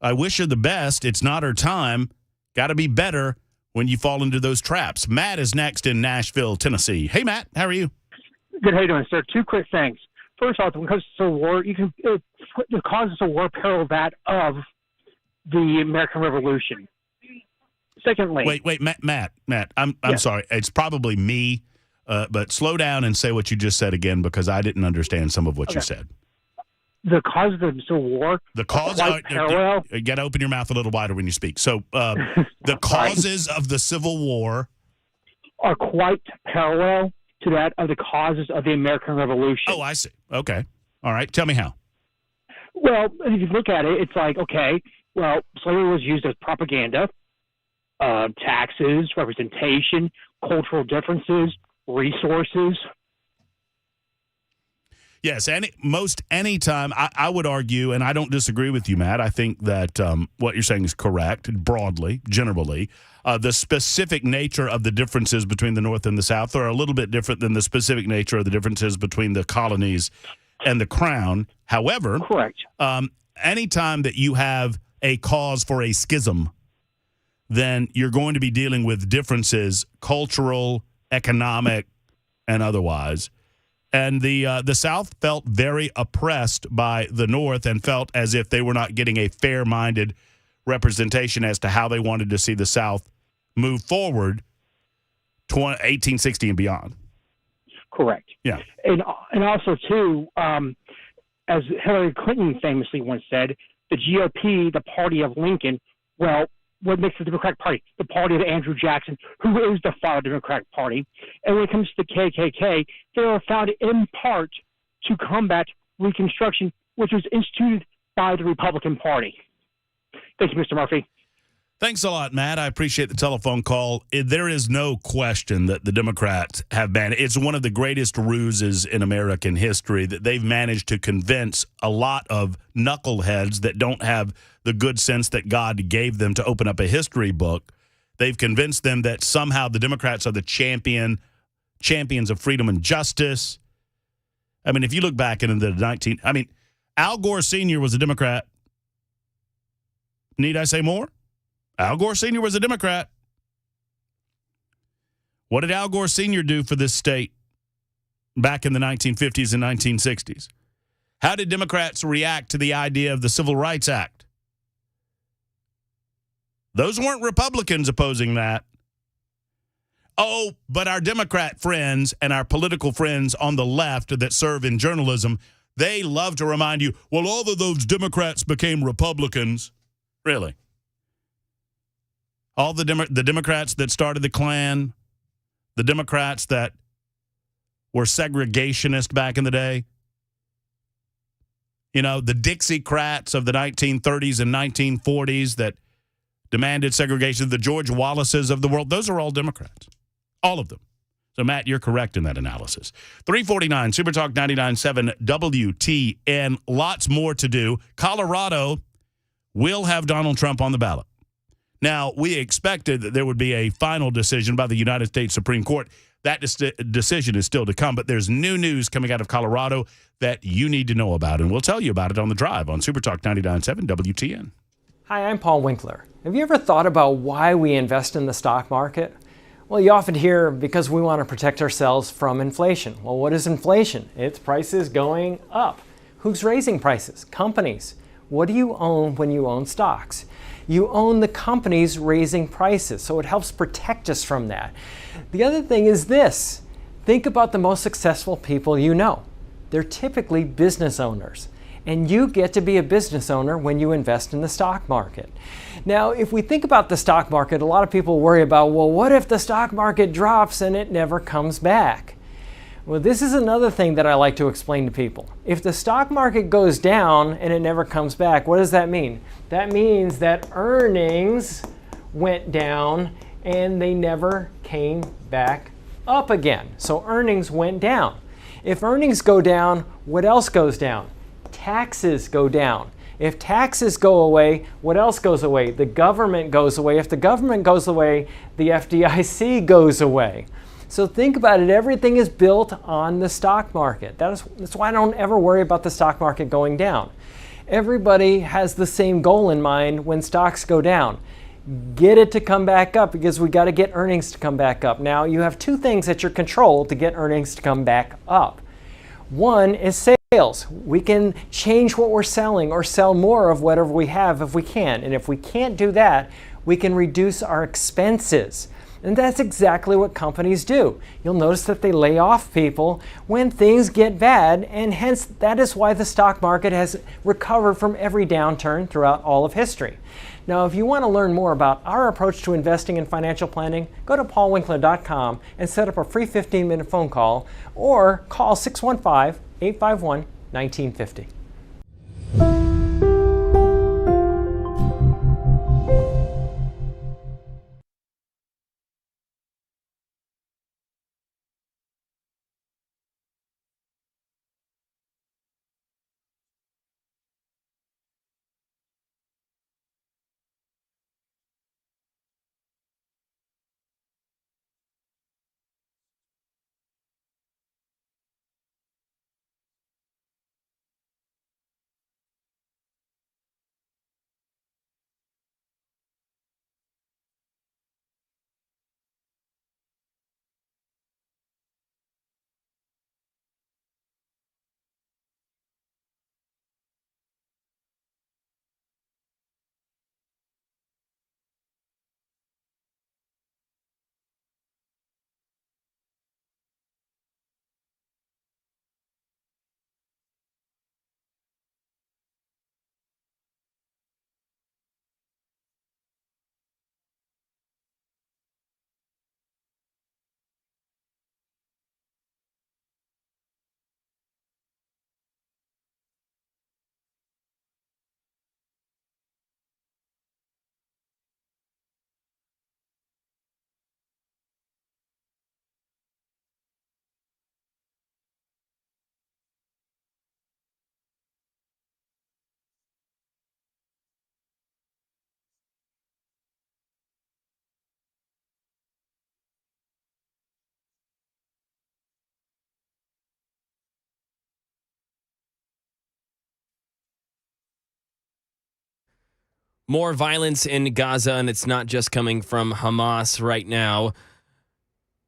I wish her the best. It's not her time. Got to be better when you fall into those traps. Matt is next in Nashville, Tennessee. Hey, Matt, how are you? Good. How you doing, sir? 2 quick things. First off, when it comes to war, you can the causes of war parallel that of the American Revolution. Secondly, wait, Matt, I'm sorry. It's probably me, but slow down and say what you just said again because I didn't understand some of what you said. The cause of the Civil War. The cause. Parallel. You got to open your mouth a little wider when you speak. So, the causes of the Civil War are quite parallel to that of the causes of the American Revolution. Oh, I see. Okay. All right. Tell me how. Well, if you look at it, it's like, okay, well, slavery was used as propaganda, taxes, representation, cultural differences, resources. Yes, any time I would argue, and I don't disagree with you, Matt. I think that what you're saying is correct broadly, generally. The specific nature of the differences between the North and the South are a little bit different than the specific nature of the differences between the colonies and the Crown. However, correct. Anytime that you have a cause for a schism, then you're going to be dealing with differences, cultural, economic, and otherwise. And the South felt very oppressed by the North and felt as if they were not getting a fair-minded representation as to how they wanted to see the South move forward 1860 and beyond. Correct. Yeah. And also, too, as Hillary Clinton famously once said, the GOP, the party of Lincoln, well, what makes the Democratic Party? The party of Andrew Jackson, who is the father of the Democratic Party. And when it comes to the KKK, they were founded in part to combat Reconstruction, which was instituted by the Republican Party. Thank you, Mr. Murphy. Thanks a lot, Matt. I appreciate the telephone call. There is no question that the Democrats have been. It's one of the greatest ruses in American history that they've managed to convince a lot of knuckleheads that don't have the good sense that God gave them to open up a history book. They've convinced them that somehow the Democrats are the champions of freedom and justice. I mean, if you look back into the Al Gore Sr. was a Democrat. Need I say more? Al Gore Sr. was a Democrat. What did Al Gore Sr. do for this state back in the 1950s and 1960s? How did Democrats react to the idea of the Civil Rights Act? Those weren't Republicans opposing that. Oh, but our Democrat friends and our political friends on the left that serve in journalism, they love to remind you, well, all of those Democrats became Republicans. Really? All the Democrats that started the Klan, the Democrats that were segregationist back in the day, the Dixiecrats of the 1930s and 1940s that demanded segregation, the George Wallaces of the world, those are all Democrats. All of them. So, Matt, you're correct in that analysis. 349, Supertalk 99.7 WTN. Lots more to do. Colorado will have Donald Trump on the ballot. Now, we expected that there would be a final decision by the United States Supreme Court. That decision is still to come, but there's new news coming out of Colorado that you need to know about, and we'll tell you about it on The Drive on Supertalk 99.7 WTN. Hi, I'm Paul Winkler. Have you ever thought about why we invest in the stock market? Well, you often hear because we want to protect ourselves from inflation. Well, what is inflation? It's prices going up. Who's raising prices? Companies. What do you own when you own stocks? You own the companies raising prices, so it helps protect us from that. The other thing is this. Think about the most successful people you know. They're typically business owners, and you get to be a business owner when you invest in the stock market. Now, if we think about the stock market, a lot of people worry about, well, what if the stock market drops and it never comes back? Well, this is another thing that I like to explain to people. If the stock market goes down and it never comes back, what does that mean? That means that earnings went down and they never came back up again. So earnings went down. If earnings go down, what else goes down? Taxes go down. If taxes go away, what else goes away? The government goes away. If the government goes away, the FDIC goes away. So think about it. Everything is built on the stock market. That's why I don't ever worry about the stock market going down. Everybody has the same goal in mind when stocks go down. Get it to come back up because we got to get earnings to come back up. Now, you have two things at your control to get earnings to come back up. One is sales. We can change what we're selling or sell more of whatever we have if we can. And if we can't do that, we can reduce our expenses. And that's exactly what companies do. You'll notice that they lay off people when things get bad, and hence that is why the stock market has recovered from every downturn throughout all of history. Now, if you want to learn more about our approach to investing in financial planning, go to paulwinkler.com and set up a free 15-minute phone call or call 615-851-1950. More violence in Gaza, and it's not just coming from Hamas right now.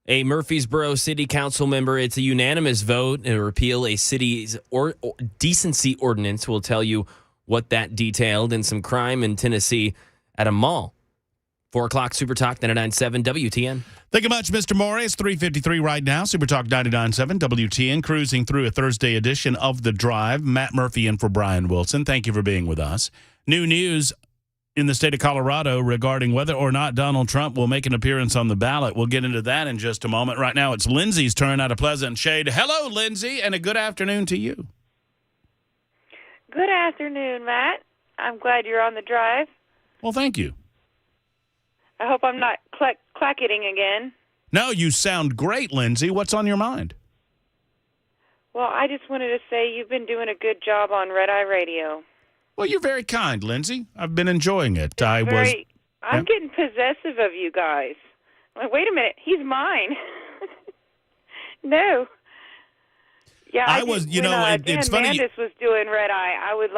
A Murfreesboro City Council member, it's a unanimous vote to repeal a city's decency ordinance. We'll tell you what that detailed, and some crime in Tennessee at a mall. 4 o'clock, Super Talk 99.7 WTN. Thank you much, Mr. Morey. It's 3:53 right now. Super Talk 99.7 WTN, cruising through a Thursday edition of The Drive. Matt Murphy in for Brian Wilson. Thank you for being with us. New news in the state of Colorado regarding whether or not Donald Trump will make an appearance on the ballot. We'll get into that in just a moment. Right now, it's Lindsay's turn out of Pleasant Shade. Hello, Lindsay, and a good afternoon to you. Good afternoon, Matt. I'm glad you're on the drive. Well, thank you. I hope I'm not clacketing again. No, you sound great, Lindsay. What's on your mind? Well, I just wanted to say you've been doing a good job on Red Eye Radio. Well, you're very kind, Lindsay. I've been enjoying it. I'm getting possessive of you guys. I'm like, wait a minute, he's mine. No. Yeah, when it's funny. Mandis was doing Red Eye, I would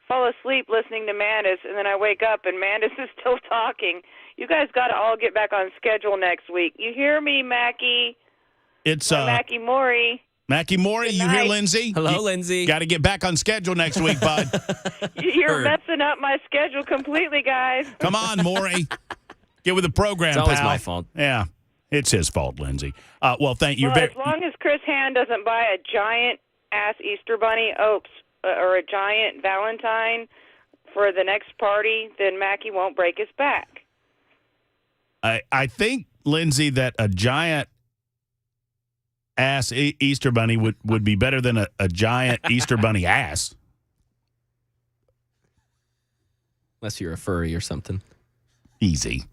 fall asleep listening to Mandis, and then I wake up and Mandis is still talking. You guys got to all get back on schedule next week. You hear me, Mackie? It's Mackie Morey. Mackie Morey, you hear Lindsay? Hello, Lindsay. Got to get back on schedule next week, bud. You're messing up my schedule completely, guys. Come on, Morey. Get with the program, It's always pal. my fault. Yeah, it's his fault, Lindsay. Well, thank you. Well, as long as Chris Hand doesn't buy a giant-ass Easter bunny, or a giant Valentine for the next party, then Mackie won't break his back. I think, Lindsay, that a giant ass Easter bunny would be better than a giant Easter bunny ass. Unless you're a furry or something. Easy.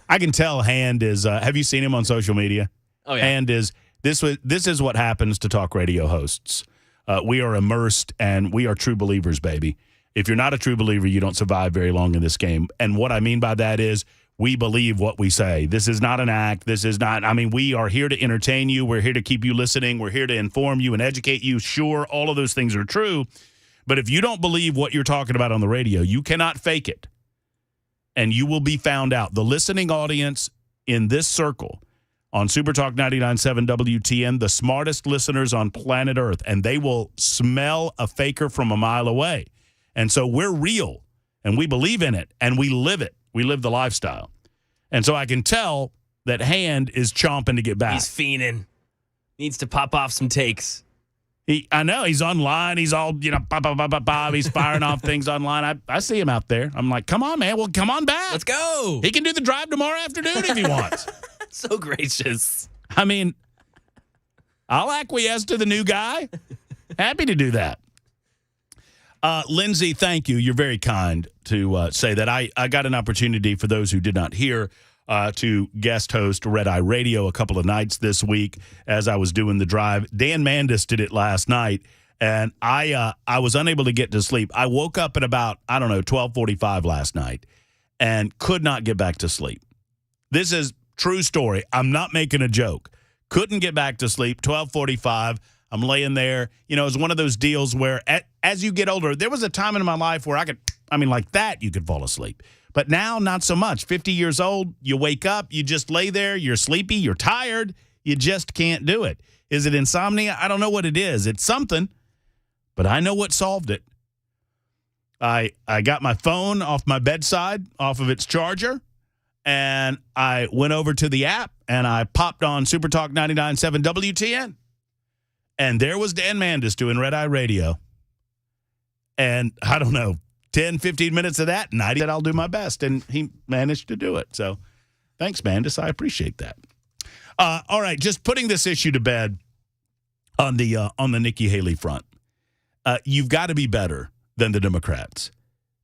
I can tell Hand is, have you seen him on social media? Oh, yeah. Hand is, this is what happens to talk radio hosts. We are immersed, and we are true believers, baby. If you're not a true believer, you don't survive very long in this game. And what I mean by that is we believe what we say. This is not an act. We are here to entertain you. We're here to keep you listening. We're here to inform you and educate you. Sure, all of those things are true. But if you don't believe what you're talking about on the radio, you cannot fake it. And you will be found out. The listening audience in this circle on Super Talk 99.7 WTN, the smartest listeners on planet Earth, and they will smell a faker from a mile away. And so we're real, and we believe in it, and we live it. We live the lifestyle. And so I can tell that Hand is chomping to get back. He's fiending. Needs to pop off some takes. I know. He's online. He's all, pop. He's firing off things online. I see him out there. I'm like, come on, man. Well, come on back. Let's go. He can do the drive tomorrow afternoon if he wants. So gracious. I mean, I'll acquiesce to the new guy. Happy to do that. Lindsay, thank you. You're very kind to say that. I got an opportunity, for those who did not hear, to guest host Red Eye Radio a couple of nights this week as I was doing the drive. Dan Mandis did it last night, and I was unable to get to sleep. I woke up at about, 12:45 last night and could not get back to sleep. This is true story. I'm not making a joke. Couldn't get back to sleep, 12:45. I'm laying there. It was one of those deals where as you get older, there was a time in my life where like that, you could fall asleep. But now, not so much. 50 years old, you wake up, you just lay there, you're sleepy, you're tired, you just can't do it. Is it insomnia? I don't know what it is. It's something, but I know what solved it. I got my phone off my bedside, off of its charger, and I went over to the app, and I popped on Super Talk 99.7 WTN. And there was Dan Mandis doing Red Eye Radio. And I don't know, 10, 15 minutes of that, and I said I'll do my best. And he managed to do it. So thanks, Mandis. I appreciate that. All right, just putting this issue to bed on the Nikki Haley front. You've got to be better than the Democrats.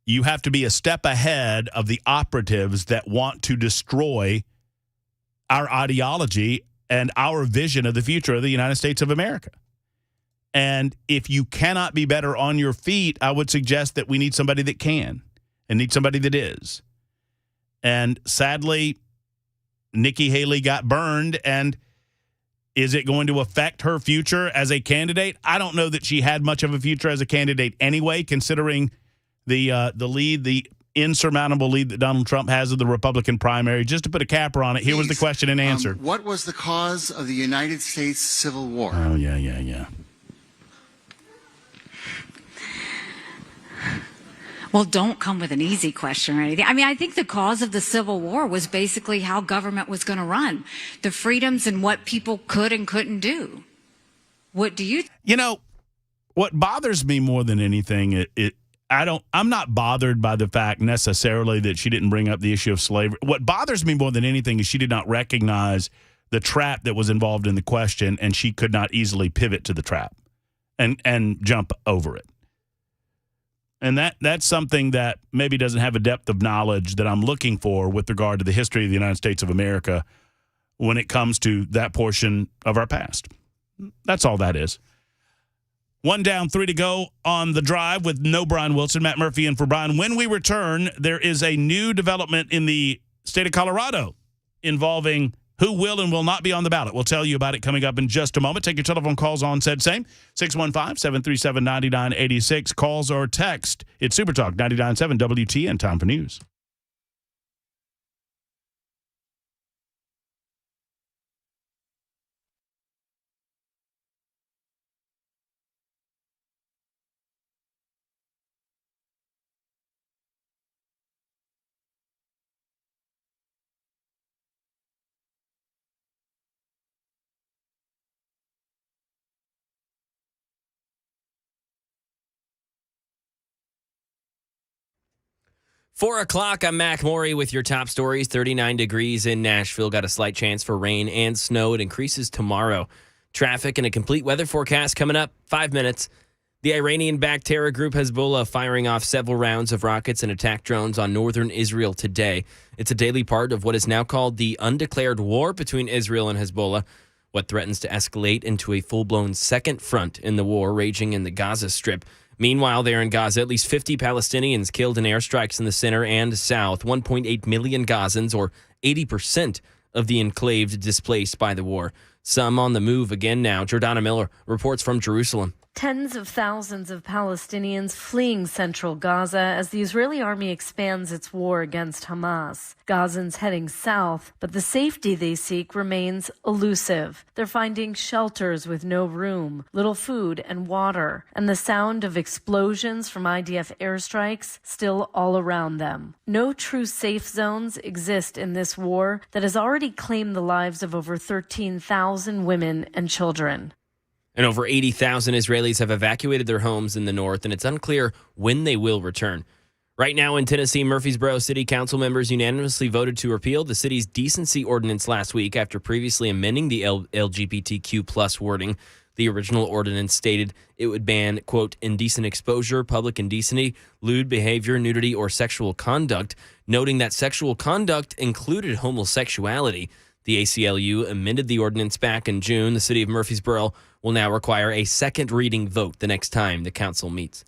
You have to be a step ahead of the operatives that want to destroy our ideology and our vision of the future of the United States of America. And if you cannot be better on your feet, I would suggest that we need somebody that can and need somebody that is. And sadly, Nikki Haley got burned. And is it going to affect her future as a candidate? I don't know that she had much of a future as a candidate anyway, considering the lead, the insurmountable lead that Donald Trump has of the Republican primary. Just to put a capper on it, here was the question and answer. What was the cause of the United States Civil War? Oh, yeah. Well, don't come with an easy question or anything. I mean, I think the cause of the Civil War was basically how government was going to run, the freedoms and what people could and couldn't do. What do you? What bothers me more than anything, I'm not bothered by the fact necessarily that she didn't bring up the issue of slavery. What bothers me more than anything is she did not recognize the trap that was involved in the question, and she could not easily pivot to the trap and jump over it. And that's something that maybe doesn't have a depth of knowledge that I'm looking for with regard to the history of the United States of America when it comes to that portion of our past. That's all that is. 1 down, 3 to go on the drive with no Brian Wilson. Matt Murphy in for Brian. When we return, there is a new development in the state of Colorado involving who will and will not be on the ballot. We'll tell you about it coming up in just a moment. Take your telephone calls on said same. 615-737-9986. Calls or text. It's Super Talk 99.7 WTN. Time for news. Four o'clock, I'm Mac Morey with your top stories. 39 degrees in Nashville. Got a slight chance for rain and snow. It increases tomorrow. Traffic and a complete weather forecast coming up 5 minutes. The Iranian-backed terror group Hezbollah firing off several rounds of rockets and attack drones on northern Israel today. It's a daily part of what is now called the undeclared war between Israel and Hezbollah, what threatens to escalate into a full-blown second front in the war raging in the Gaza Strip. Meanwhile, there in Gaza, at least 50 Palestinians killed in airstrikes in the center and south. 1.8 million Gazans, or 80% of the enclave, displaced by the war. Some on the move again now. Jordana Miller reports from Jerusalem. Tens of thousands of Palestinians fleeing central Gaza as the Israeli army expands its war against Hamas. Gazans heading south, but the safety they seek remains elusive. They're finding shelters with no room, little food and water, and the sound of explosions from IDF airstrikes still all around them. No true safe zones exist in this war that has already claimed the lives of over 13,000 women and children. And over 80,000 Israelis have evacuated their homes in the north, and it's unclear when they will return. Right now in Tennessee, Murfreesboro City Council members unanimously voted to repeal the city's decency ordinance last week after previously amending the LGBTQ plus wording. The original ordinance stated it would ban, quote, indecent exposure, public indecency, lewd behavior, nudity, or sexual conduct, noting that sexual conduct included homosexuality. The ACLU amended the ordinance back in June. The city of Murfreesboro will now require a second reading vote the next time the council meets.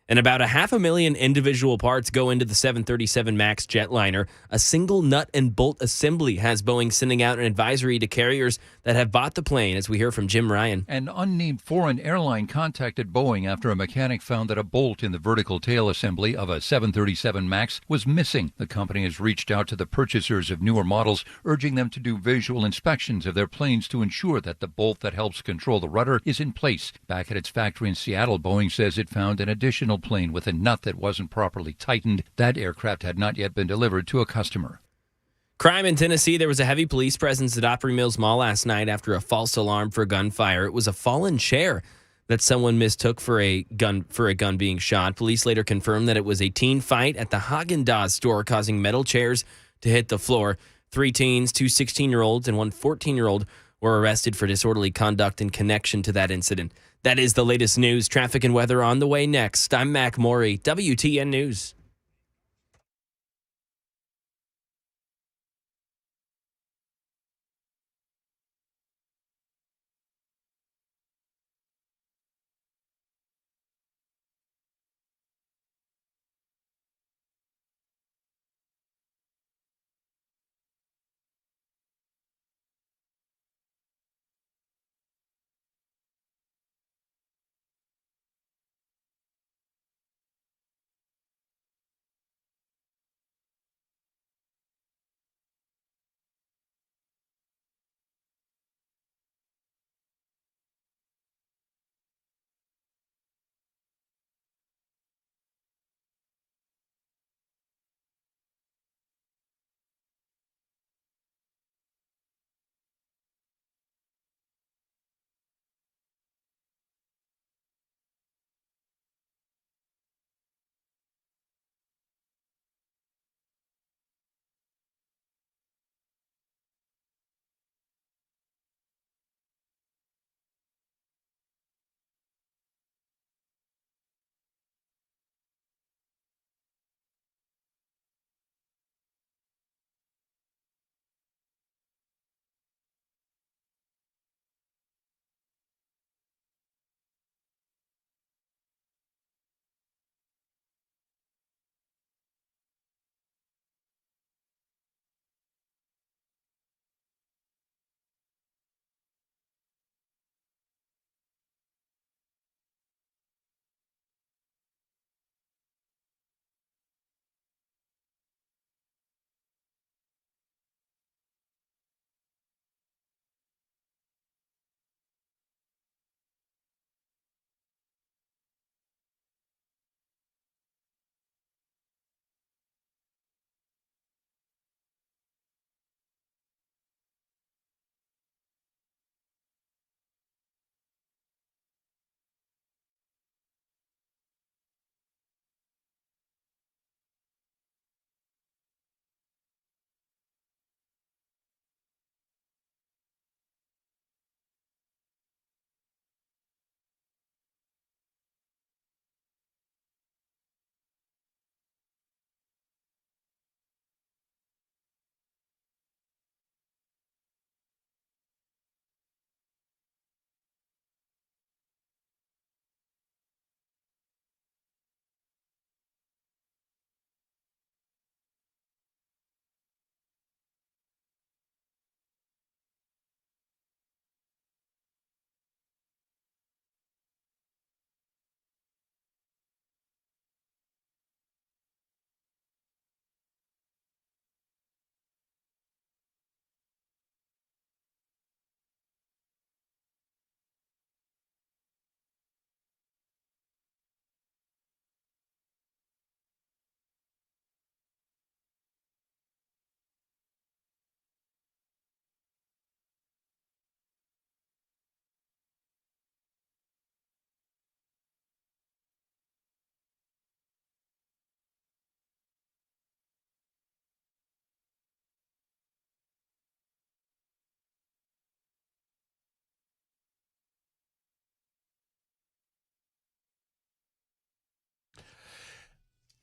And about 500,000 individual parts go into the 737 MAX jetliner. A single nut and bolt assembly has Boeing sending out an advisory to carriers that have bought the plane, as we hear from Jim Ryan. An unnamed foreign airline contacted Boeing after a mechanic found that a bolt in the vertical tail assembly of a 737 MAX was missing. The company has reached out to the purchasers of newer models, urging them to do visual inspections of their planes to ensure that the bolt that helps control the rudder is in place. Back at its factory in Seattle, Boeing says it found an additional plane with a nut that wasn't properly tightened. That aircraft had not yet been delivered to a customer. Crime in Tennessee. There was a heavy police presence at Opry Mills Mall last night after a false alarm for gunfire. It was a fallen chair that someone mistook for a gun being shot. Police later confirmed that it was a teen fight at the Haagen-Dazs store, causing metal chairs to hit the floor. 3 teens, 2 16-year-olds, and 1 14-year-old were arrested for disorderly conduct in connection to that incident. That is the latest news. Traffic and weather on the way next. I'm Mac Morey, WTN News.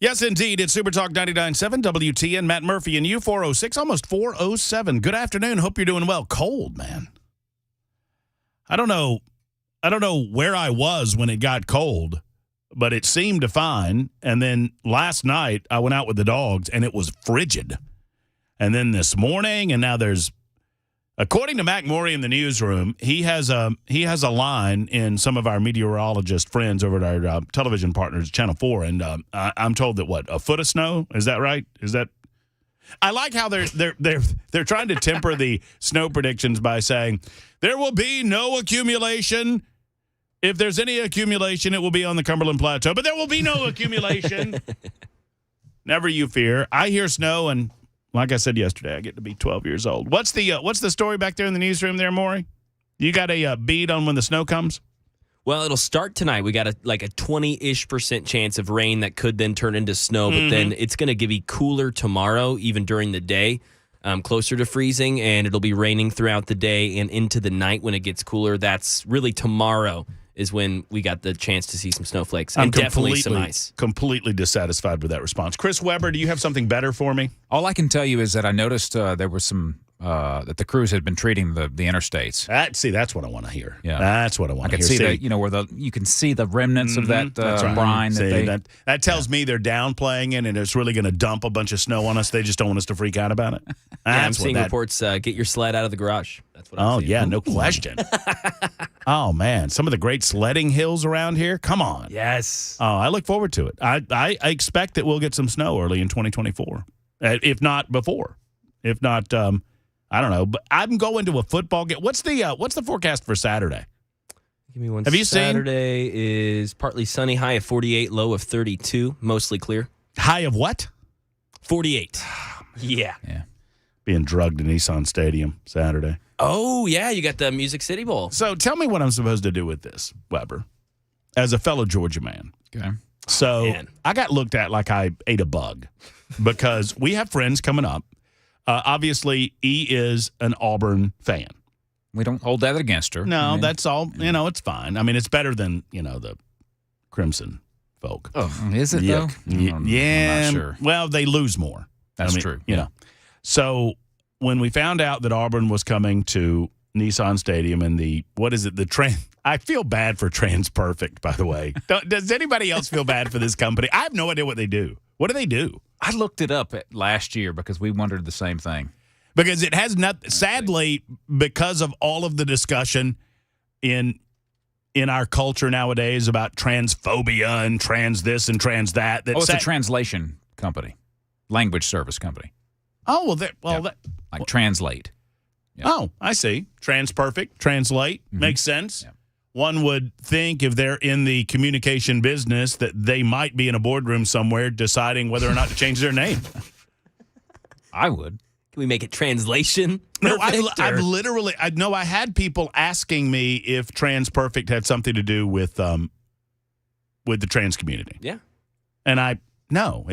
Yes, indeed. It's Super Talk 99.7 WTN. Matt Murphy and you, 406, almost 407. Good afternoon. Hope you're doing well. Cold, man. I don't know where I was when it got cold, but it seemed to fine. And then last night, I went out with the dogs, and it was frigid. And then this morning, and now there's, according to Mac Morey in the newsroom, he has a line in some of our meteorologist friends over at our television partners, Channel 4, and I'm told that a foot of snow? Is that right? I like how they're trying to temper the snow predictions by saying there will be no accumulation. If there's any accumulation, it will be on the Cumberland Plateau, but there will be no accumulation. Never you fear. I hear snow, and like I said yesterday, I get to be 12 years old. What's the story back there in the newsroom there, Maury? You got a bead on when the snow comes? Well, it'll start tonight. We got a 20-ish% chance of rain that could then turn into snow, but then it's going to be cooler tomorrow, even during the day, closer to freezing, and it'll be raining throughout the day and into the night when it gets cooler. That's really tomorrow is when we got the chance to see some snowflakes and definitely some ice. Completely dissatisfied with that response. Chris Webber, do you have something better for me? All I can tell you is that I noticed there was some that the crews had been treating the interstates. That's what I want to hear. Yeah, that's what I want to hear. I can see that, where you can see the remnants of that brine. That tells me they're downplaying it, and it's really going to dump a bunch of snow on us. They just don't want us to freak out about it. I'm seeing reports. Get your sled out of the garage. That's what I'm seeing. Yeah, no question. Oh man, some of the great sledding hills around here. Come on. Yes. Oh, I look forward to it. I expect that we'll get some snow early in 2024, if not before. If not, I don't know. But I'm going to a football game. What's the forecast for Saturday? Give me one. Have you seen? Saturday is partly sunny, high of 48, low of 32, mostly clear. High of what? 48. Yeah. Being drugged in Nissan Stadium Saturday. Oh, yeah, you got the Music City Bowl. So tell me what I'm supposed to do with this, Weber, as a fellow Georgia man. Okay. So I got looked at like I ate a bug because we have friends coming up. Obviously, E is an Auburn fan. We don't hold that against her. No, that's all. It's fine. I mean, it's better than, the Crimson folk. Oh, is it, though? Yeah. I'm not sure. Well, they lose more. That's true. So when we found out that Auburn was coming to Nissan Stadium and I feel bad for TransPerfect, by the way. Does anybody else feel bad for this company? I have no idea what they do. What do they do? I looked it up last year because we wondered the same thing. Because it has not, sadly, because of all of the discussion in our culture nowadays about transphobia and trans this and trans that. It's a translation company, language service company. Oh, like Translate. Yeah. Oh, I see. TransPerfect, Translate, makes sense. Yeah. One would think if they're in the communication business that they might be in a boardroom somewhere deciding whether or not to change their name. I would. Can we make it translation? No, I had people asking me if TransPerfect had something to do with the trans community. Yeah. And no,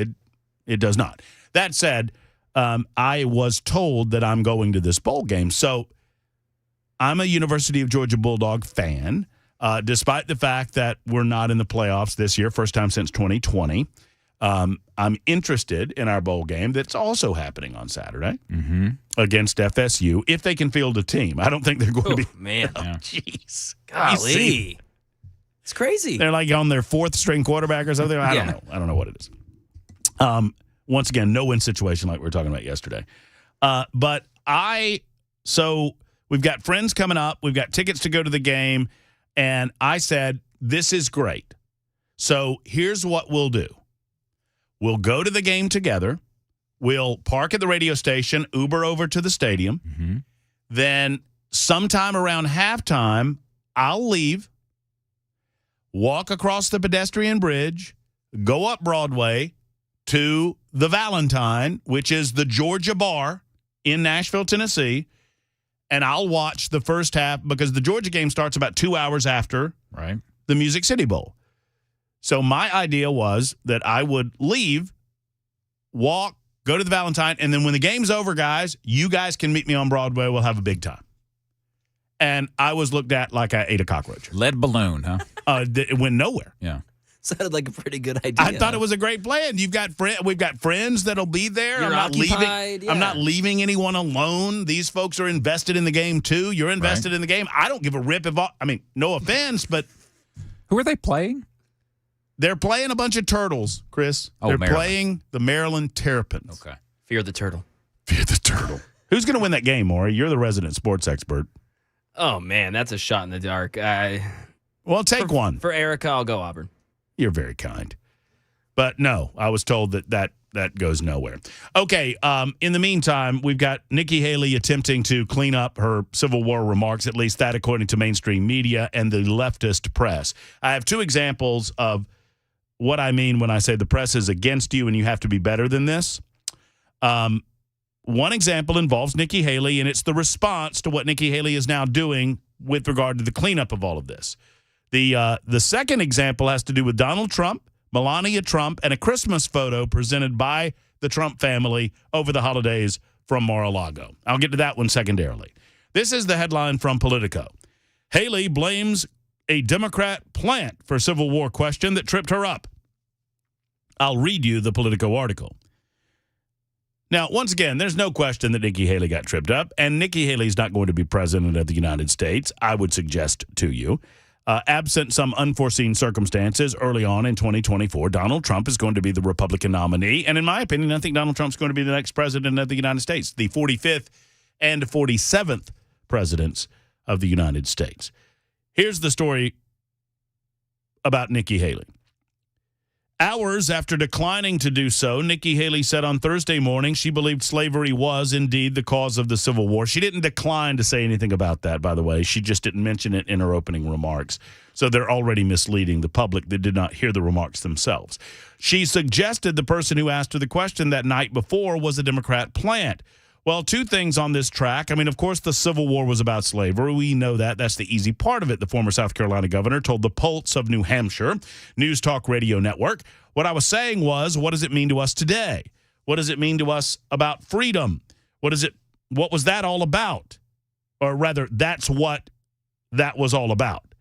it does not. That said, I was told that I'm going to this bowl game. So I'm a University of Georgia Bulldog fan, despite the fact that we're not in the playoffs this year, first time since 2020. I'm interested in our bowl game that's also happening on Saturday against FSU, if they can field a team. I don't think they're going to be. Man. Jeez. Golly. It's crazy. They're like on their fourth string quarterback or something. I don't know. I don't know what it is. Once again, no win situation like we were talking about yesterday. So we've got friends coming up. We've got tickets to go to the game. And I said, this is great. So here's what we'll do. We'll go to the game together. We'll park at the radio station, Uber over to the stadium. Then sometime around halftime, I'll leave, walk across the pedestrian bridge, go up Broadway to the Valentine, which is the Georgia bar in Nashville, Tennessee, and I'll watch the first half because the Georgia game starts about 2 hours after the Music City Bowl. So my idea was that I would leave, walk, go to the Valentine, and then when the game's over, guys, you guys can meet me on Broadway. We'll have a big time. And I was looked at like I ate a cockroach. Lead balloon, huh? It went nowhere. Yeah. Sounded like a pretty good idea. I thought it was a great plan. We've got friends that'll be there. You're occupied, I'm not leaving anyone alone. These folks are invested in the game too. You're invested in the game. I don't give a rip no offense, but who are they playing? They're playing a bunch of turtles, Chris. Oh, they're Maryland. playing the Maryland Terrapins. Okay. Fear the turtle. Fear the turtle. Who's going to win that game, Maury? You're the resident sports expert. Oh, man, that's a shot in the dark. Well, take one. For Erica, I'll go Auburn. You're very kind. But no, I was told that goes nowhere. Okay, in the meantime, we've got Nikki Haley attempting to clean up her Civil War remarks, at least that according to mainstream media and the leftist press. I have two examples of what I mean when I say the press is against you and you have to be better than this. One example involves Nikki Haley, and it's the response to what Nikki Haley is now doing with regard to the cleanup of all of this. The second example has to do with Donald Trump, Melania Trump, and a Christmas photo presented by the Trump family over the holidays from Mar-a-Lago. I'll get to that one secondarily. This is the headline from Politico. Haley blames a Democrat plant for Civil War question that tripped her up. I'll read you the Politico article. Now, once again, there's no question that Nikki Haley got tripped up, and Nikki Haley's not going to be president of the United States, I would suggest to you. Absent some unforeseen circumstances early on in 2024, Donald Trump is going to be the Republican nominee. And in my opinion, I think Donald Trump's going to be the next president of the United States, the 45th and 47th presidents of the United States. Here's the story about Nikki Haley. Hours after declining to do so, Nikki Haley said on Thursday morning she believed slavery was indeed the cause of the Civil War. She didn't decline to say anything about that, by the way. She just didn't mention it in her opening remarks. So they're already misleading the public that did not hear the remarks themselves. She suggested the person who asked her the question that night before was a Democrat plant. Well, two things on this track. I mean, of course, the Civil War was about slavery. We know that. That's the easy part of it. The former South Carolina governor told the Pulse of New Hampshire News Talk Radio Network. What I was saying was, what does it mean to us today? What does it mean to us about freedom? What was that all about? Or rather, that's what that was all about.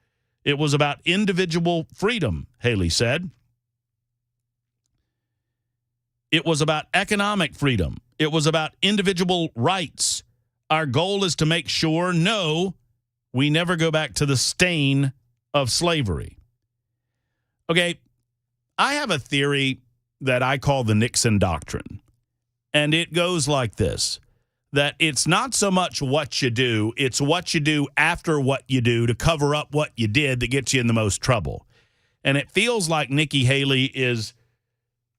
It was about individual freedom, Haley said. It was about economic freedom. It was about individual rights. Our goal is to make sure, no, we never go back to the stain of slavery. Okay, I have a theory that I call the Nixon Doctrine, and it goes like this, that it's not so much what you do, it's what you do after what you do to cover up what you did that gets you in the most trouble. And it feels like Nikki Haley is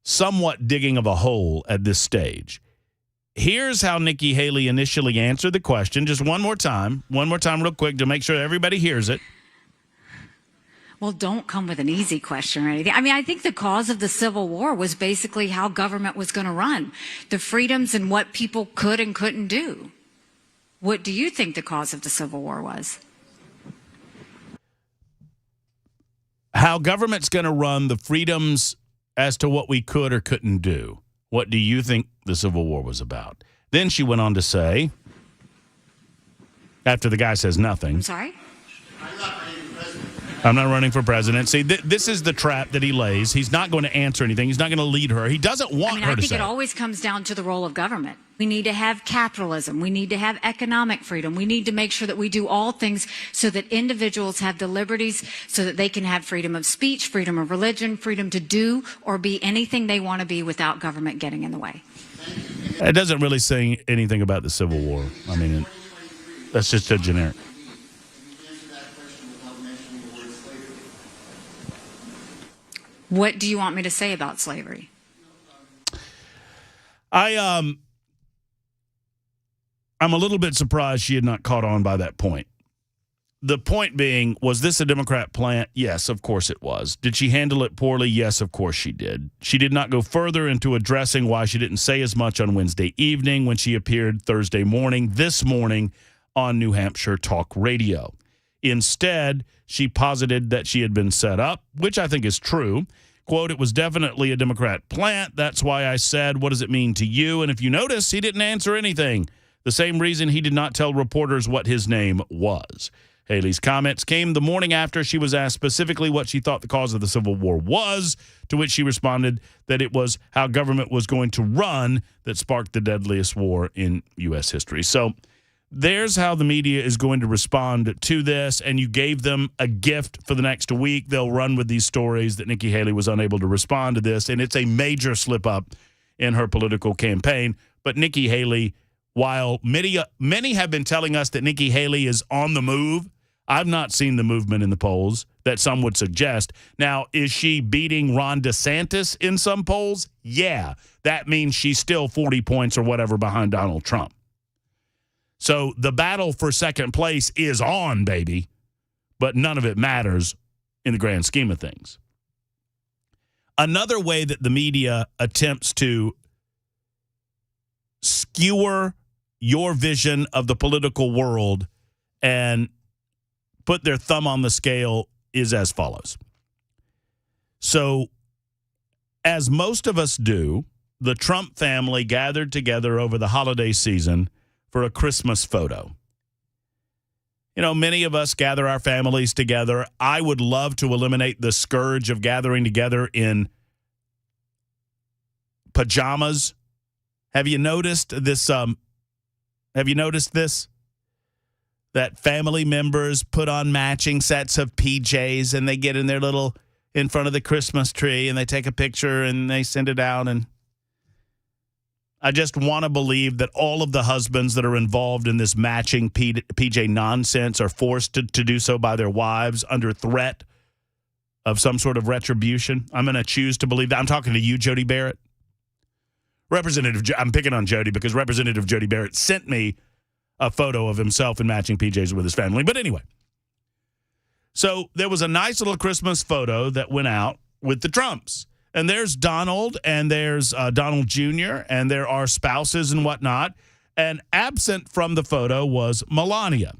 somewhat digging of a hole at this stage. Here's how Nikki Haley initially answered the question. Just one more time real quick to make sure everybody hears it. Well, don't come with an easy question or anything. I mean, I think the cause of the Civil War was basically how government was going to run, the freedoms and what people could and couldn't do. What do you think the cause of the Civil War was? How government's going to run, the freedoms as to what we could or couldn't do. What do you think the Civil War was about? Then she went on to say, after the guy says nothing. I'm sorry? I'm not running for president. See, this is the trap that he lays. He's not going to answer anything. He's not going to lead her. He doesn't want her to say. I think it always comes down to the role of government. We need to have capitalism. We need to have economic freedom. We need to make sure that we do all things so that individuals have the liberties so that they can have freedom of speech, freedom of religion, freedom to do or be anything they want to be without government getting in the way. It doesn't really say anything about the Civil War. I mean, that's just a generic. What do you want me to say about slavery? I'm a little bit surprised she had not caught on by that point. The point being, was this a Democrat plant? Yes, of course it was. Did she handle it poorly? Yes, of course she did. She did not go further into addressing why she didn't say as much on Wednesday evening when she appeared Thursday morning, this morning, on New Hampshire Talk Radio. Instead, she posited that she had been set up, which I think is true. Quote, it was definitely a Democrat plant. That's why I said, what does it mean to you? And if you notice, he didn't answer anything. The same reason he did not tell reporters what his name was. Haley's comments came the morning after she was asked specifically what she thought the cause of the Civil War was, to which she responded that it was how government was going to run that sparked the deadliest war in U.S. history. So there's how the media is going to respond to this, and you gave them a gift for the next week. They'll run with these stories that Nikki Haley was unable to respond to this, and it's a major slip-up in her political campaign. But Nikki Haley, while many have been telling us that Nikki Haley is on the move, I've not seen the movement in the polls that some would suggest. Now, is she beating Ron DeSantis in some polls? Yeah. That means she's still 40 points or whatever behind Donald Trump. So the battle for second place is on, baby, but none of it matters in the grand scheme of things. Another way that the media attempts to skewer your vision of the political world and put their thumb on the scale is as follows. So, as most of us do, the Trump family gathered together over the holiday season for a Christmas photo. You know, many of us gather our families together. I would love to eliminate the scourge of gathering together in pajamas. Have you noticed this? That family members put on matching sets of PJs and they get in their little in front of the Christmas tree and they take a picture and they send it out. And I just want to believe that all of the husbands that are involved in this matching PJ nonsense are forced to do so by their wives under threat of some sort of retribution. I'm going to choose to believe that. I'm talking to you, Jody Barrett. I'm picking on Jody because Representative Jody Barrett sent me a photo of himself in matching PJs with his family. But anyway, so there was a nice little Christmas photo that went out with the Trumps. And there's Donald, and there's Donald Jr., and there are spouses and whatnot. And absent from the photo was Melania,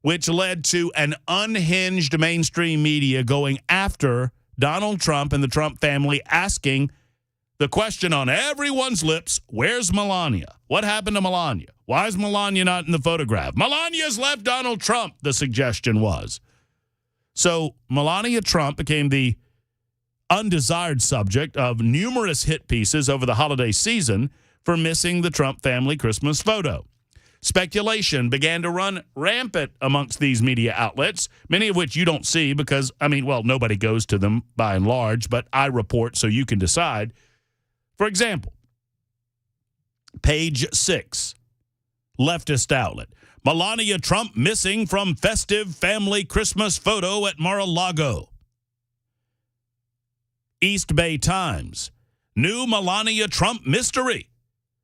which led to an unhinged mainstream media going after Donald Trump and the Trump family, asking the question on everyone's lips, where's Melania? What happened to Melania? Why is Melania not in the photograph? Melania's left Donald Trump, the suggestion was. So Melania Trump became the undesired subject of numerous hit pieces over the holiday season for missing the Trump family Christmas photo. Speculation began to run rampant amongst these media outlets, many of which you don't see because, nobody goes to them by and large, but I report so you can decide. For example, page 6, leftist outlet. Melania Trump missing from festive family Christmas photo at Mar-a-Lago. East Bay Times. New Melania Trump mystery.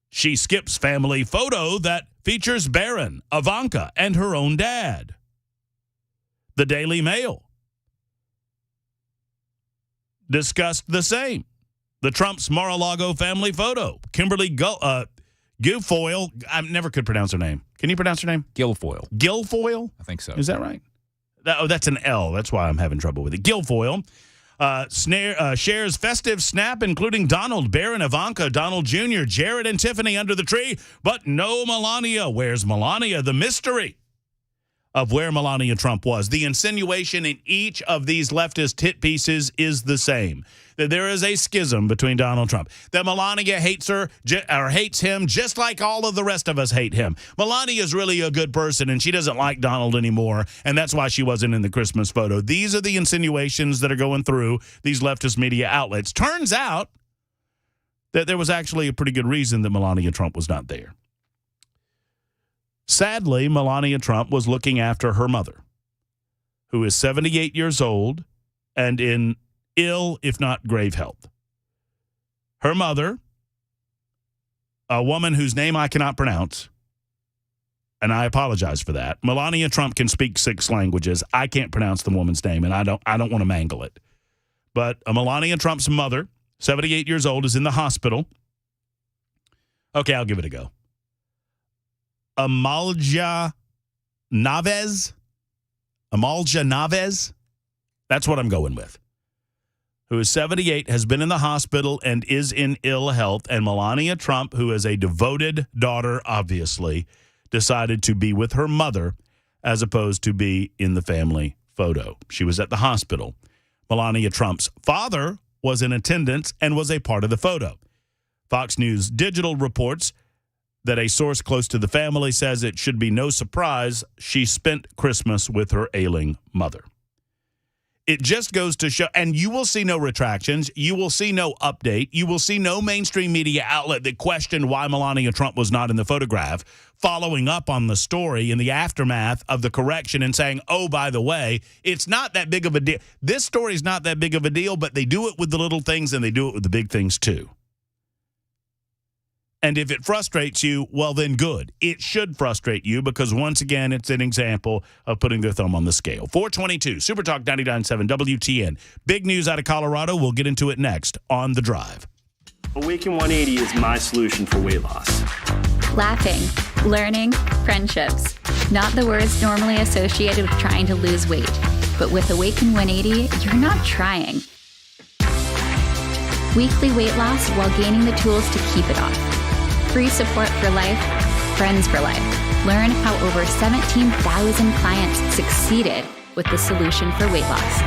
She skips family photo that features Barron, Ivanka, and her own dad. The Daily Mail discussed the same. The Trump's Mar-a-Lago family photo. Kimberly Guilfoyle. I never could pronounce her name. Can you pronounce her name? Guilfoyle. Guilfoyle? I think so. Is that right? That's an L. That's why I'm having trouble with it. Guilfoyle. Shares festive snap, including Donald, Barron, Ivanka, Donald Jr., Jared, and Tiffany under the tree, but no Melania. Where's Melania? The mystery of where Melania Trump was. The insinuation in each of these leftist hit pieces is the same. That there is a schism between Donald Trump. That Melania hates her or hates him just like all of the rest of us hate him. Melania is really a good person and she doesn't like Donald anymore, and that's why she wasn't in the Christmas photo. These are the insinuations that are going through these leftist media outlets. Turns out that there was actually a pretty good reason that Melania Trump was not there. Sadly, Melania Trump was looking after her mother, who is 78 years old and in ill, if not grave health. Her mother, a woman whose name I cannot pronounce, and I apologize for that. Melania Trump can speak 6 languages. I can't pronounce the woman's name, and I don't want to mangle it. But Melania Trump's mother, 78 years old, is in the hospital. Okay, I'll give it a go. Amalja Navez. That's what I'm going with. Who is 78, has been in the hospital and is in ill health. And Melania Trump, who is a devoted daughter, obviously, decided to be with her mother as opposed to be in the family photo. She was at the hospital. Melania Trump's father was in attendance and was a part of the photo. Fox News Digital reports that a source close to the family says it should be no surprise she spent Christmas with her ailing mother. It just goes to show, and you will see no retractions. You will see no update. You will see no mainstream media outlet that questioned why Melania Trump was not in the photograph, following up on the story in the aftermath of the correction and saying, oh, by the way, it's not that big of a deal. This story is not that big of a deal, but they do it with the little things and they do it with the big things too. And if it frustrates you, well, then good. It should frustrate you because, once again, it's an example of putting their thumb on the scale. 422, Super Talk 99.7 WTN. Big news out of Colorado. We'll get into it next on The Drive. Awaken 180 is my solution for weight loss. Laughing, learning, friendships. Not the words normally associated with trying to lose weight. But with Awaken 180, you're not trying. Weekly weight loss while gaining the tools to keep it off. Free support for life, friends for life. Learn how over 17,000 clients succeeded with the solution for weight loss.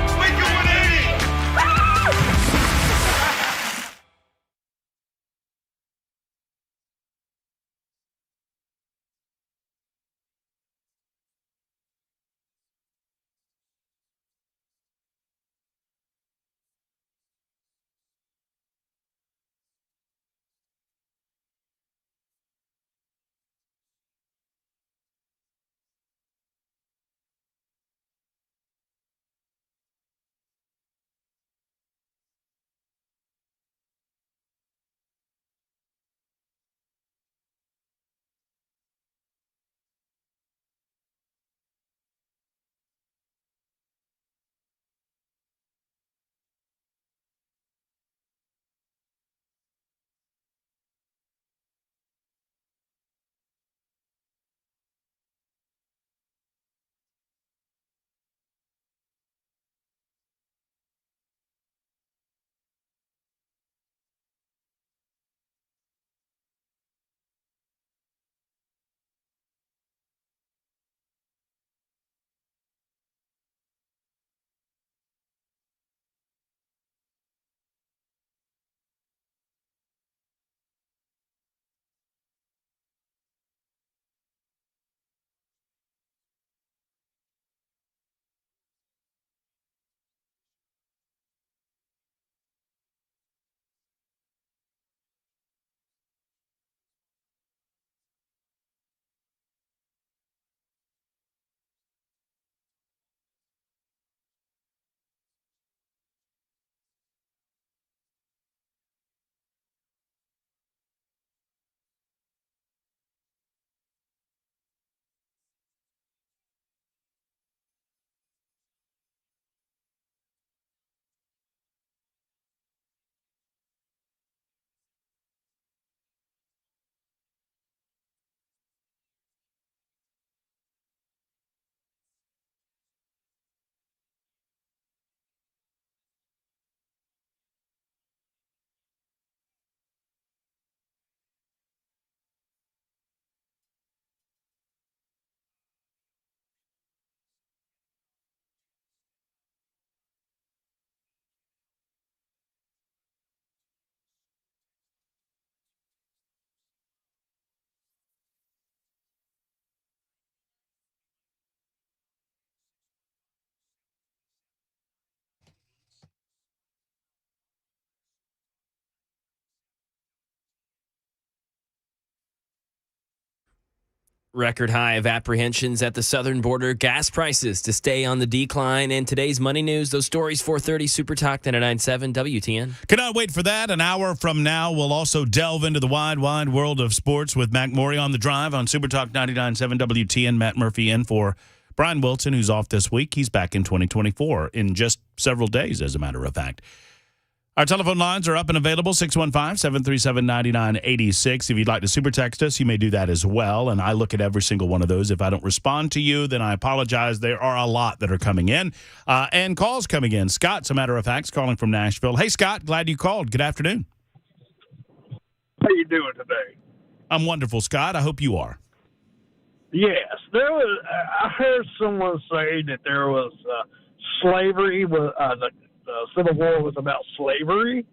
Record high of apprehensions at the southern border, gas prices to stay on the decline, and today's money news. Those stories, 4:30 Super Talk 99.7 WTN. Cannot wait for that. An hour from now, we'll also delve into the wide world of sports with Mac Morey on The Drive on Super Talk 99.7 WTN. Matt Murphy in for Brian Wilson, who's off this week. He's back in 2024 in just several days, as a matter of fact. Our telephone lines are up and available, 615-737-9986. If you'd like to super text us, you may do that as well, and I look at every single one of those. If I don't respond to you, then I apologize. There are a lot that are coming in, and calls coming in. Scott's, a matter of fact, is calling from Nashville. Hey, Scott, glad you called. Good afternoon. How you doing today? I'm wonderful, Scott. I hope you are. Yes, there was. I heard someone say that there was slavery. The Civil War was about slavery.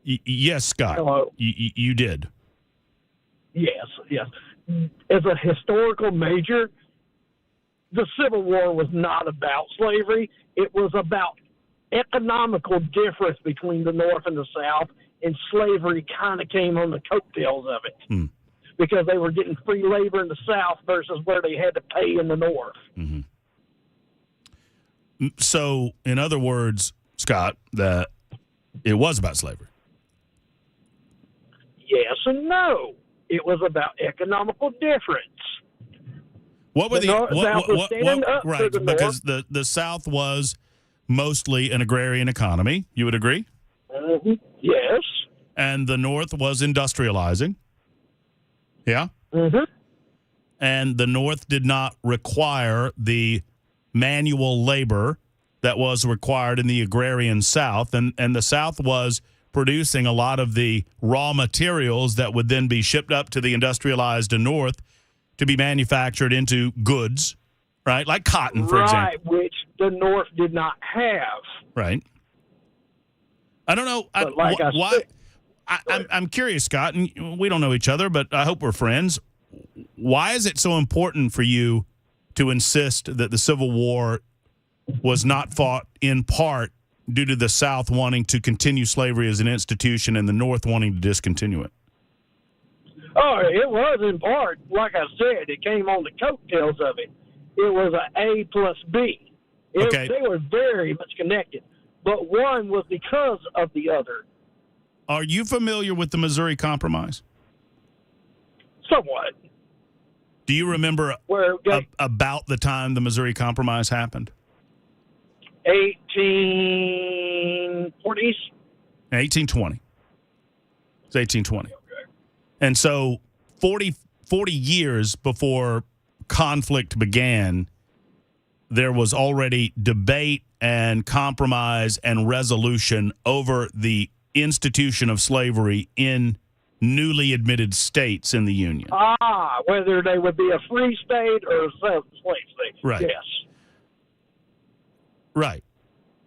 Yes, Scott. Hello. You did. Yes. As a historical major, the Civil War was not about slavery. It was about economical difference between the North and the South, and slavery kind of came on the coattails of it because they were getting free labor in the South versus where they had to pay in the North. Mm-hmm. So, in other words, Scott, that it was about slavery. Yes and no. It was about economical difference. What were Right, because the South was mostly an agrarian economy. You would agree? Mm-hmm. Yes. And the North was industrializing. Yeah? Mm-hmm. And the North did not require the manual labor that was required in the agrarian South. And the South was producing a lot of the raw materials that would then be shipped up to the industrialized North to be manufactured into goods, right? Like cotton, for example. Right, which the North did not have. Right. I don't know why. I'm curious, Scott, and we don't know each other, but I hope we're friends. Why is it so important for you to insist that the Civil War was not fought in part due to the South wanting to continue slavery as an institution and the North wanting to discontinue it? Oh, it was in part. Like I said, it came on the coattails of it. It was an A plus B. Okay. They were very much connected, but one was because of the other. Are you familiar with the Missouri Compromise? Somewhat. Do you remember about the time the Missouri Compromise happened? 1840s? 1820. It's 1820. And so 40 years before conflict began, there was already debate and compromise and resolution over the institution of slavery in newly admitted states in the Union. Whether they would be a free state or a slave state. Right. Yes. Right.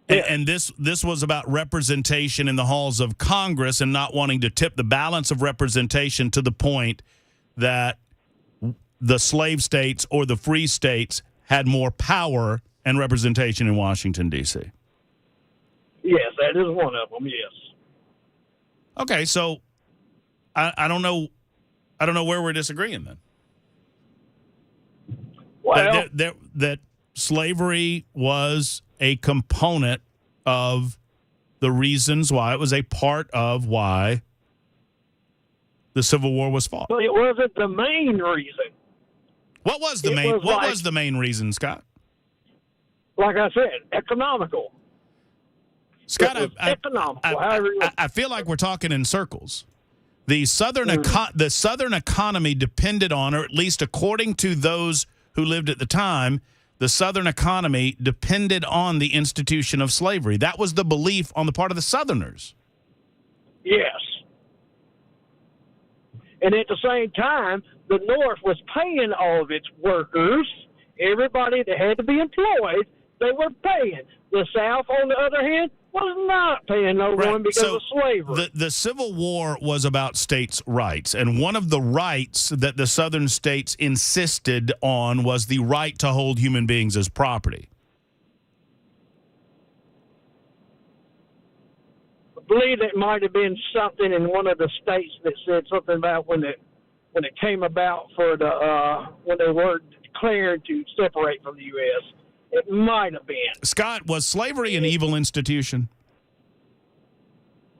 Yeah. And this was about representation in the halls of Congress and not wanting to tip the balance of representation to the point that the slave states or the free states had more power and representation in Washington, D.C. Yes, that is one of them, yes. Okay, so I don't know where we're disagreeing then. Well, that slavery was a component of the reasons why, it was a part of why the Civil War was fought. But it wasn't the main reason. What was the main reason, Scott? Like I said, economical. Scott, I feel like we're talking in circles. The Southern economy depended on, or at least according to those who lived at the time, the Southern economy depended on the institution of slavery. That was the belief on the part of the Southerners. Yes. And at the same time, the North was paying all of its workers, everybody that had to be employed, they were paying. The South, on the other hand, was not paying no one because of slavery. The Civil War was about states' rights, and one of the rights that the Southern states insisted on was the right to hold human beings as property. I believe it might have been something in one of the states that said something about when it came about for the when they were declared to separate from the U.S. It might have been. Scott, was slavery an evil institution?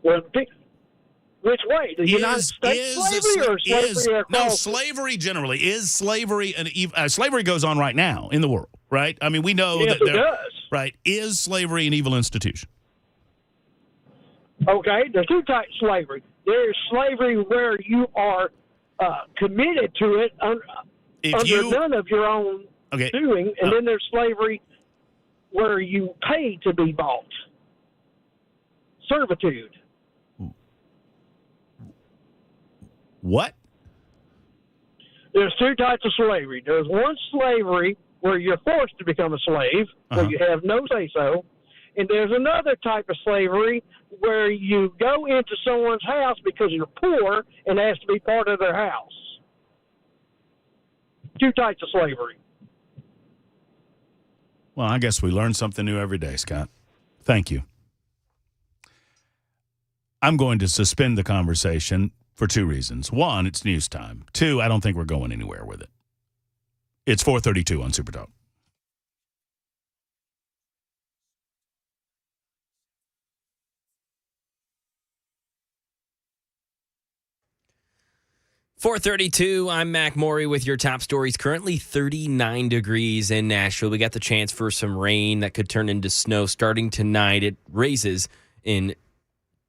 Well, which way? The United States slavery or slavery across? No, slavery generally. Is slavery an evil? Slavery goes on right now in the world, right? I mean, we know yes, that it does. Right. Is slavery an evil institution? Okay, there's two types of slavery. There's slavery where you are committed to it under none of your own doing, and then there's slavery where you pay to be bought. Servitude. What? There's two types of slavery. There's one slavery where you're forced to become a slave, where you have no say-so. And there's another type of slavery where you go into someone's house because you're poor and ask to be part of their house. Two types of slavery. Well, I guess we learn something new every day, Scott. Thank you. I'm going to suspend the conversation for two reasons. One, it's news time. Two, I don't think we're going anywhere with it. It's 4:32 on Super Talk. .432, I'm Mac Maury with your top stories. Currently 39 degrees in Nashville. We got the chance for some rain that could turn into snow starting tonight. It raises in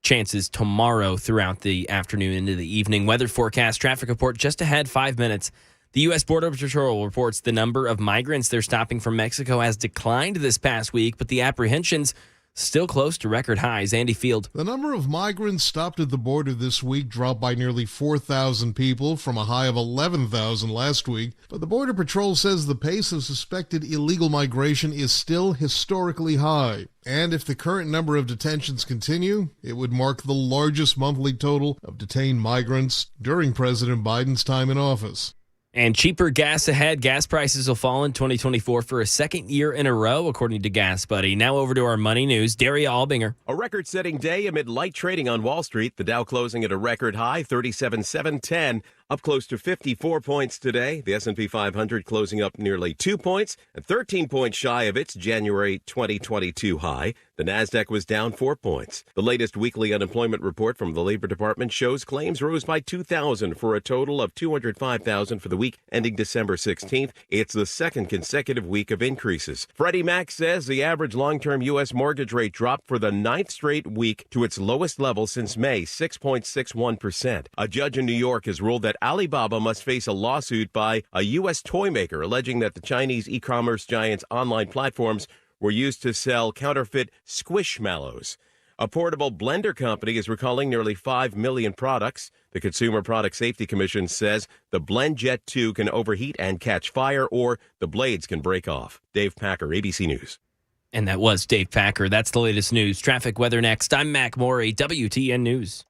chances tomorrow throughout the afternoon into the evening. Weather forecast, traffic report just ahead, 5 minutes. The U.S. Border Patrol reports the number of migrants they're stopping from Mexico has declined this past week, but the apprehensions still close to record highs. Andy Field. The number of migrants stopped at the border this week dropped by nearly 4,000 people from a high of 11,000 last week. But the Border Patrol says the pace of suspected illegal migration is still historically high. And if the current number of detentions continue, it would mark the largest monthly total of detained migrants during President Biden's time in office. And cheaper gas ahead. Gas prices will fall in 2024 for a second year in a row, according to Gas Buddy. Now over to our money news. Daria Albinger. A record-setting day amid light trading on Wall Street. The Dow closing at a record high, 37,710, up close to 54 points today. The S&P 500 closing up nearly 2 points and 13 points shy of its January 2022 high. The Nasdaq was down 4 points. The latest weekly unemployment report from the Labor Department shows claims rose by 2,000 for a total of 205,000 for the week ending December 16th. It's the second consecutive week of increases. Freddie Mac says the average long-term U.S. mortgage rate dropped for the ninth straight week to its lowest level since May, 6.61%. A judge in New York has ruled that Alibaba must face a lawsuit by a U.S. toy maker alleging that the Chinese e-commerce giant's online platforms were used to sell counterfeit Squishmallows. A portable blender company is recalling nearly 5 million products. The Consumer Product Safety Commission says the BlendJet 2 can overheat and catch fire, or the blades can break off. Dave Packer, ABC News. And that was Dave Packer. That's the latest news. Traffic weather next. I'm Mac Maury, WTN News.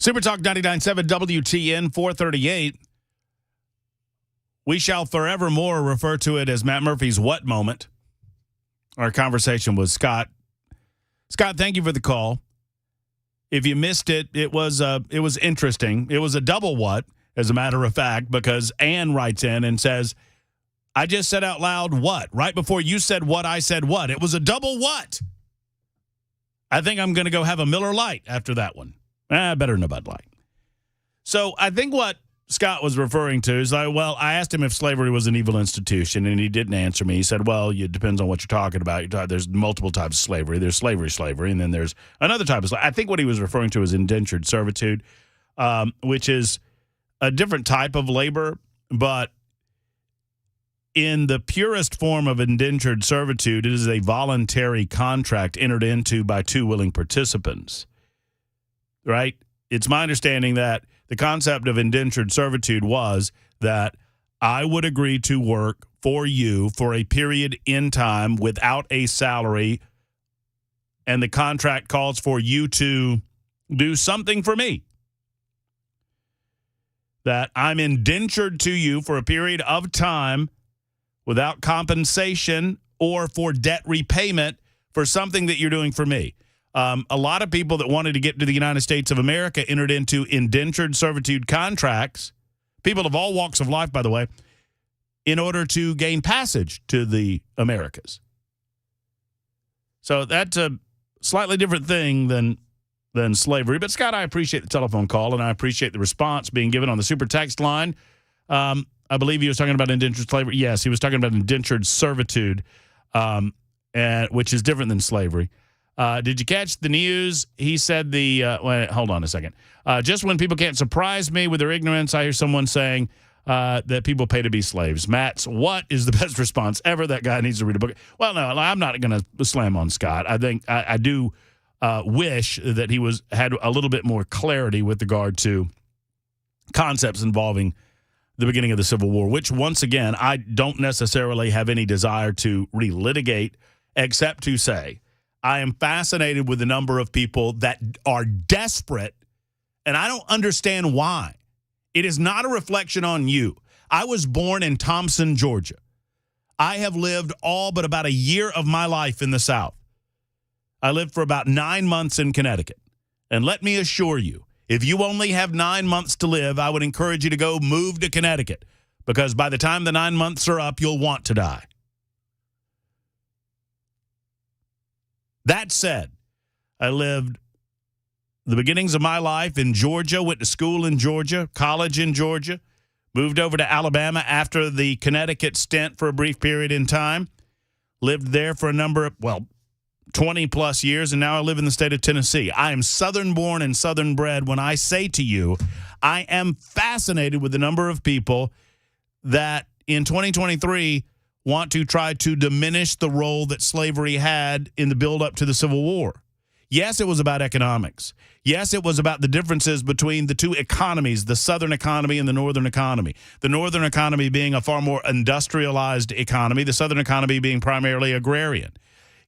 Super Talk 99.7 WTN 438. We shall forevermore refer to it as Matt Murphy's what moment. Our conversation with Scott. Scott, thank you for the call. If you missed it, it was interesting. It was a double what, as a matter of fact, because Ann writes in and says, I just said out loud what? Right before you said what, I said what? It was a double what? I think I'm going to go have a Miller Lite after that one. Better than a Bud Light. So I think what Scott was referring to is like, well, I asked him if slavery was an evil institution, and he didn't answer me. He said, well, it depends on what you're talking about. There's multiple types of slavery. There's slavery, and then there's another type of slavery. I think what he was referring to is indentured servitude, which is a different type of labor, but in the purest form of indentured servitude, it is a voluntary contract entered into by two willing participants, right? It's my understanding that the concept of indentured servitude was that I would agree to work for you for a period in time without a salary, and the contract calls for you to do something for me. That I'm indentured to you for a period of time without compensation or for debt repayment for something that you're doing for me. A lot of people that wanted to get to the United States of America entered into indentured servitude contracts, people of all walks of life, by the way, in order to gain passage to the Americas. So that's a slightly different thing than slavery. But, Scott, I appreciate the telephone call, and I appreciate the response being given on the super text line. I believe he was talking about indentured slavery. Yes, he was talking about indentured servitude, which is different than slavery. Did you catch the news? He said hold on a second. Just when people can't surprise me with their ignorance, I hear someone saying that people pay to be slaves. Matt's what is the best response ever? That guy needs to read a book. Well, no, I'm not going to slam on Scott. I think I do wish that he had a little bit more clarity with regard to concepts involving the beginning of the Civil War, which, once again, I don't necessarily have any desire to relitigate, except to say I am fascinated with the number of people that are desperate, and I don't understand why. It is not a reflection on you. I was born in Thompson, Georgia. I have lived all but about a year of my life in the South. I lived for about 9 months in Connecticut. And let me assure you, if you only have 9 months to live, I would encourage you to go move to Connecticut, because by the time the 9 months are up, you'll want to die. That said, I lived the beginnings of my life in Georgia, went to school in Georgia, college in Georgia, moved over to Alabama after the Connecticut stint for a brief period in time, lived there for 20-plus years, and now I live in the state of Tennessee. I am Southern-born and Southern-bred when I say to you, I am fascinated with the number of people that in 2023 want to try to diminish the role that slavery had in the build-up to the Civil War. Yes, it was about economics. Yes, it was about the differences between the two economies, the Southern economy and the Northern economy. The Northern economy being a far more industrialized economy, the Southern economy being primarily agrarian.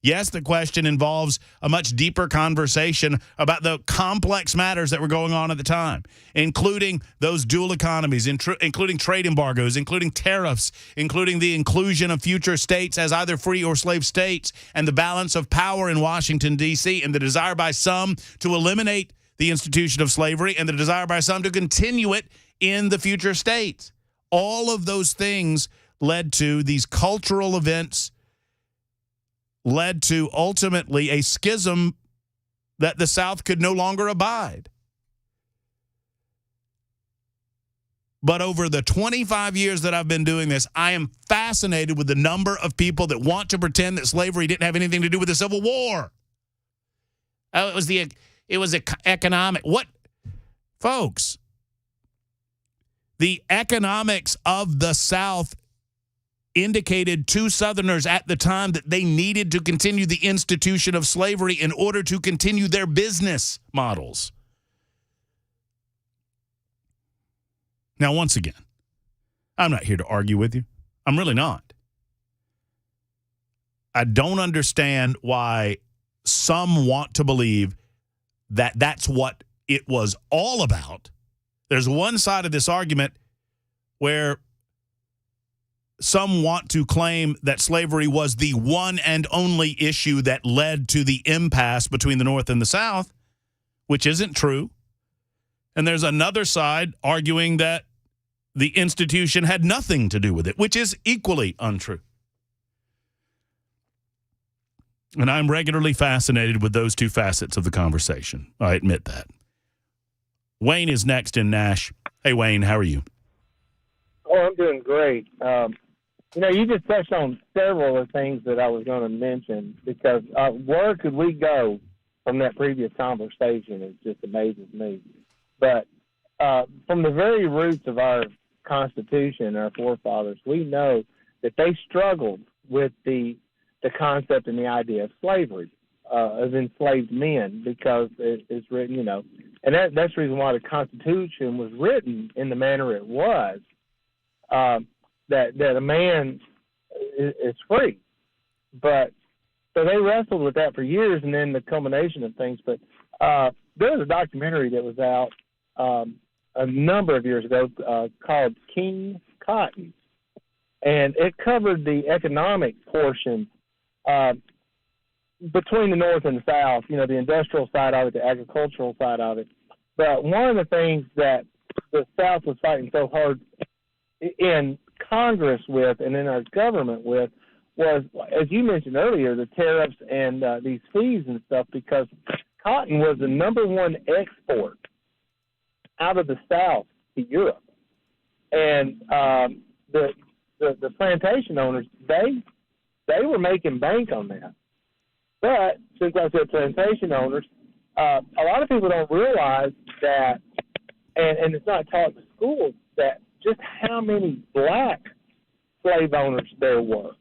Yes, the question involves a much deeper conversation about the complex matters that were going on at the time, including those dual economies, including trade embargoes, including tariffs, including the inclusion of future states as either free or slave states, and the balance of power in Washington, D.C., and the desire by some to eliminate the institution of slavery and the desire by some to continue it in the future states. All of those things led to these cultural events, led to ultimately a schism that the South could no longer abide. But over the 25 years that I've been doing this, I am fascinated with the number of people that want to pretend that slavery didn't have anything to do with the Civil War. It was economic. What, folks? The economics of the South indicated to Southerners at the time that they needed to continue the institution of slavery in order to continue their business models. Now, once again, I'm not here to argue with you. I'm really not. I don't understand why some want to believe that that's what it was all about. There's one side of this argument where some want to claim that slavery was the one and only issue that led to the impasse between the North and the South, which isn't true. And there's another side arguing that the institution had nothing to do with it, which is equally untrue. And I'm regularly fascinated with those two facets of the conversation. I admit that. Wayne is next in Nash. Hey, Wayne, how are you? Oh, I'm doing great. You just touched on several of the things that I was going to mention because where could we go from that previous conversation? It just amazes me. But from the very roots of our Constitution, our forefathers, we know that they struggled with the concept and the idea of slavery, of enslaved men, because it's written, and that's the reason why the Constitution was written in the manner it was, that a man is free. But so they wrestled with that for years, and then the culmination of things. But there was a documentary that was out a number of years ago called King Cotton, and it covered the economic portion between the North and the South, the industrial side of it, the agricultural side of it. But one of the things that the South was fighting so hard in Congress with and in our government with was, as you mentioned earlier, the tariffs and these fees and stuff, because cotton was the number one export out of the South to Europe. And the plantation owners, they were making bank on that. But since I said plantation owners, a lot of people don't realize that, and it's not taught in schools, that just how many black slave owners there were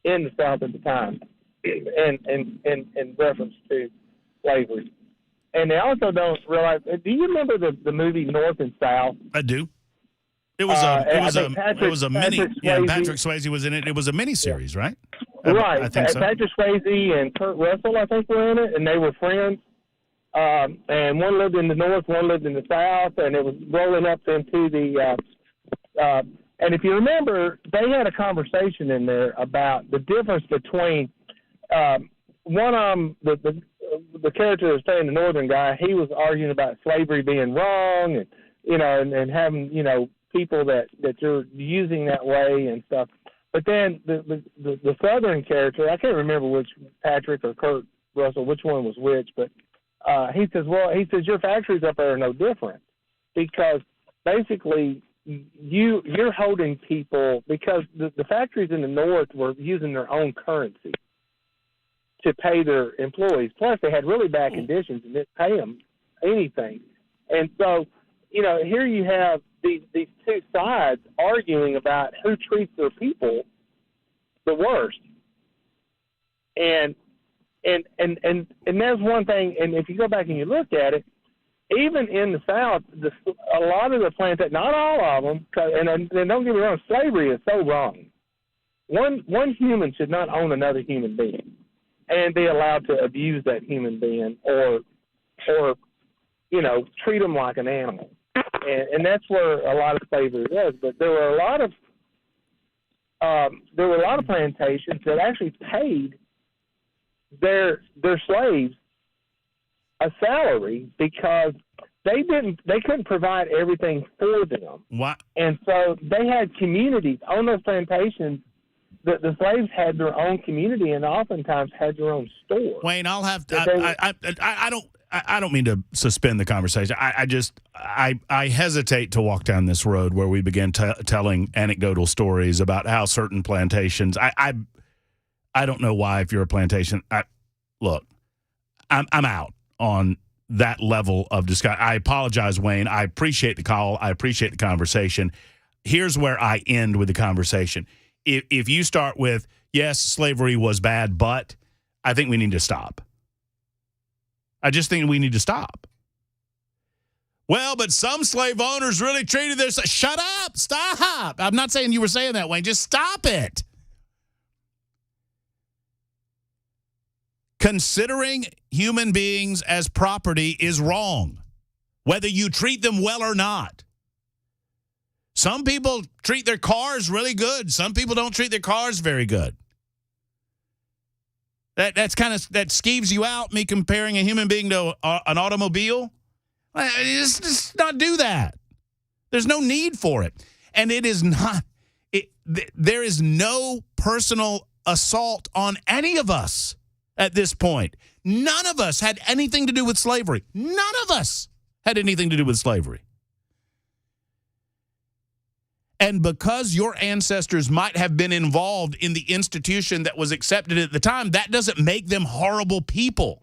in the South at the time, in reference to slavery. And they also don't realize. Do you remember the movie North and South? I do. It was a mini. Yeah, Patrick Swayze was in it. It was a mini series, right? Right. I think so. Patrick Swayze and Kurt Russell, I think, were in it, and they were friends. And one lived in the North, one lived in the South, and it was rolling up into the. And if you remember, they had a conversation in there about the difference between one of them, the character that was playing the Northern guy. He was arguing about slavery being wrong, and and having people that you're using that way and stuff. But then the Southern character, I can't remember which Patrick or Kurt Russell, which one was which, but he says, your factories up there are no different, because basically you're holding people, because the factories in the North were using their own currency to pay their employees. Plus, they had really bad conditions and didn't pay them anything. And so, here you have these two sides arguing about who treats their people the worst. And that's one thing. And if you go back and you look at it, even in the South, a lot of the plantations, not all of them, and don't get me wrong, slavery is so wrong. One human should not own another human being and be allowed to abuse that human being or treat them like an animal. And that's where a lot of slavery was. But there were a lot of plantations that actually paid their slaves a salary, because they couldn't provide everything for them. What? And so they had communities on those plantations. The slaves had their own community and oftentimes had their own store. Wayne, I'll have to. I don't mean to suspend the conversation. I hesitate to walk down this road where we begin telling anecdotal stories about how certain plantations. I don't know why, if you're a plantation. Look, I'm out on that level of discussion. I apologize, Wayne. I appreciate the call. I appreciate the conversation. Here's where I end with the conversation. If you start with, yes, slavery was bad, but I think we need to stop. I just think we need to stop. Well, but some slave owners really treated their... Shut up! Stop! I'm not saying you were saying that, Wayne. Just stop it. Considering human beings as property is wrong, whether you treat them well or not. Some people treat their cars really good. Some people don't treat their cars very good. That skeeves you out, me comparing a human being to an automobile. Just not do that. There's no need for it. And it is not, there is no personal assault on any of us at this point. None of us had anything to do with slavery. None of us had anything to do with slavery. And because your ancestors might have been involved in the institution that was accepted at the time, that doesn't make them horrible people,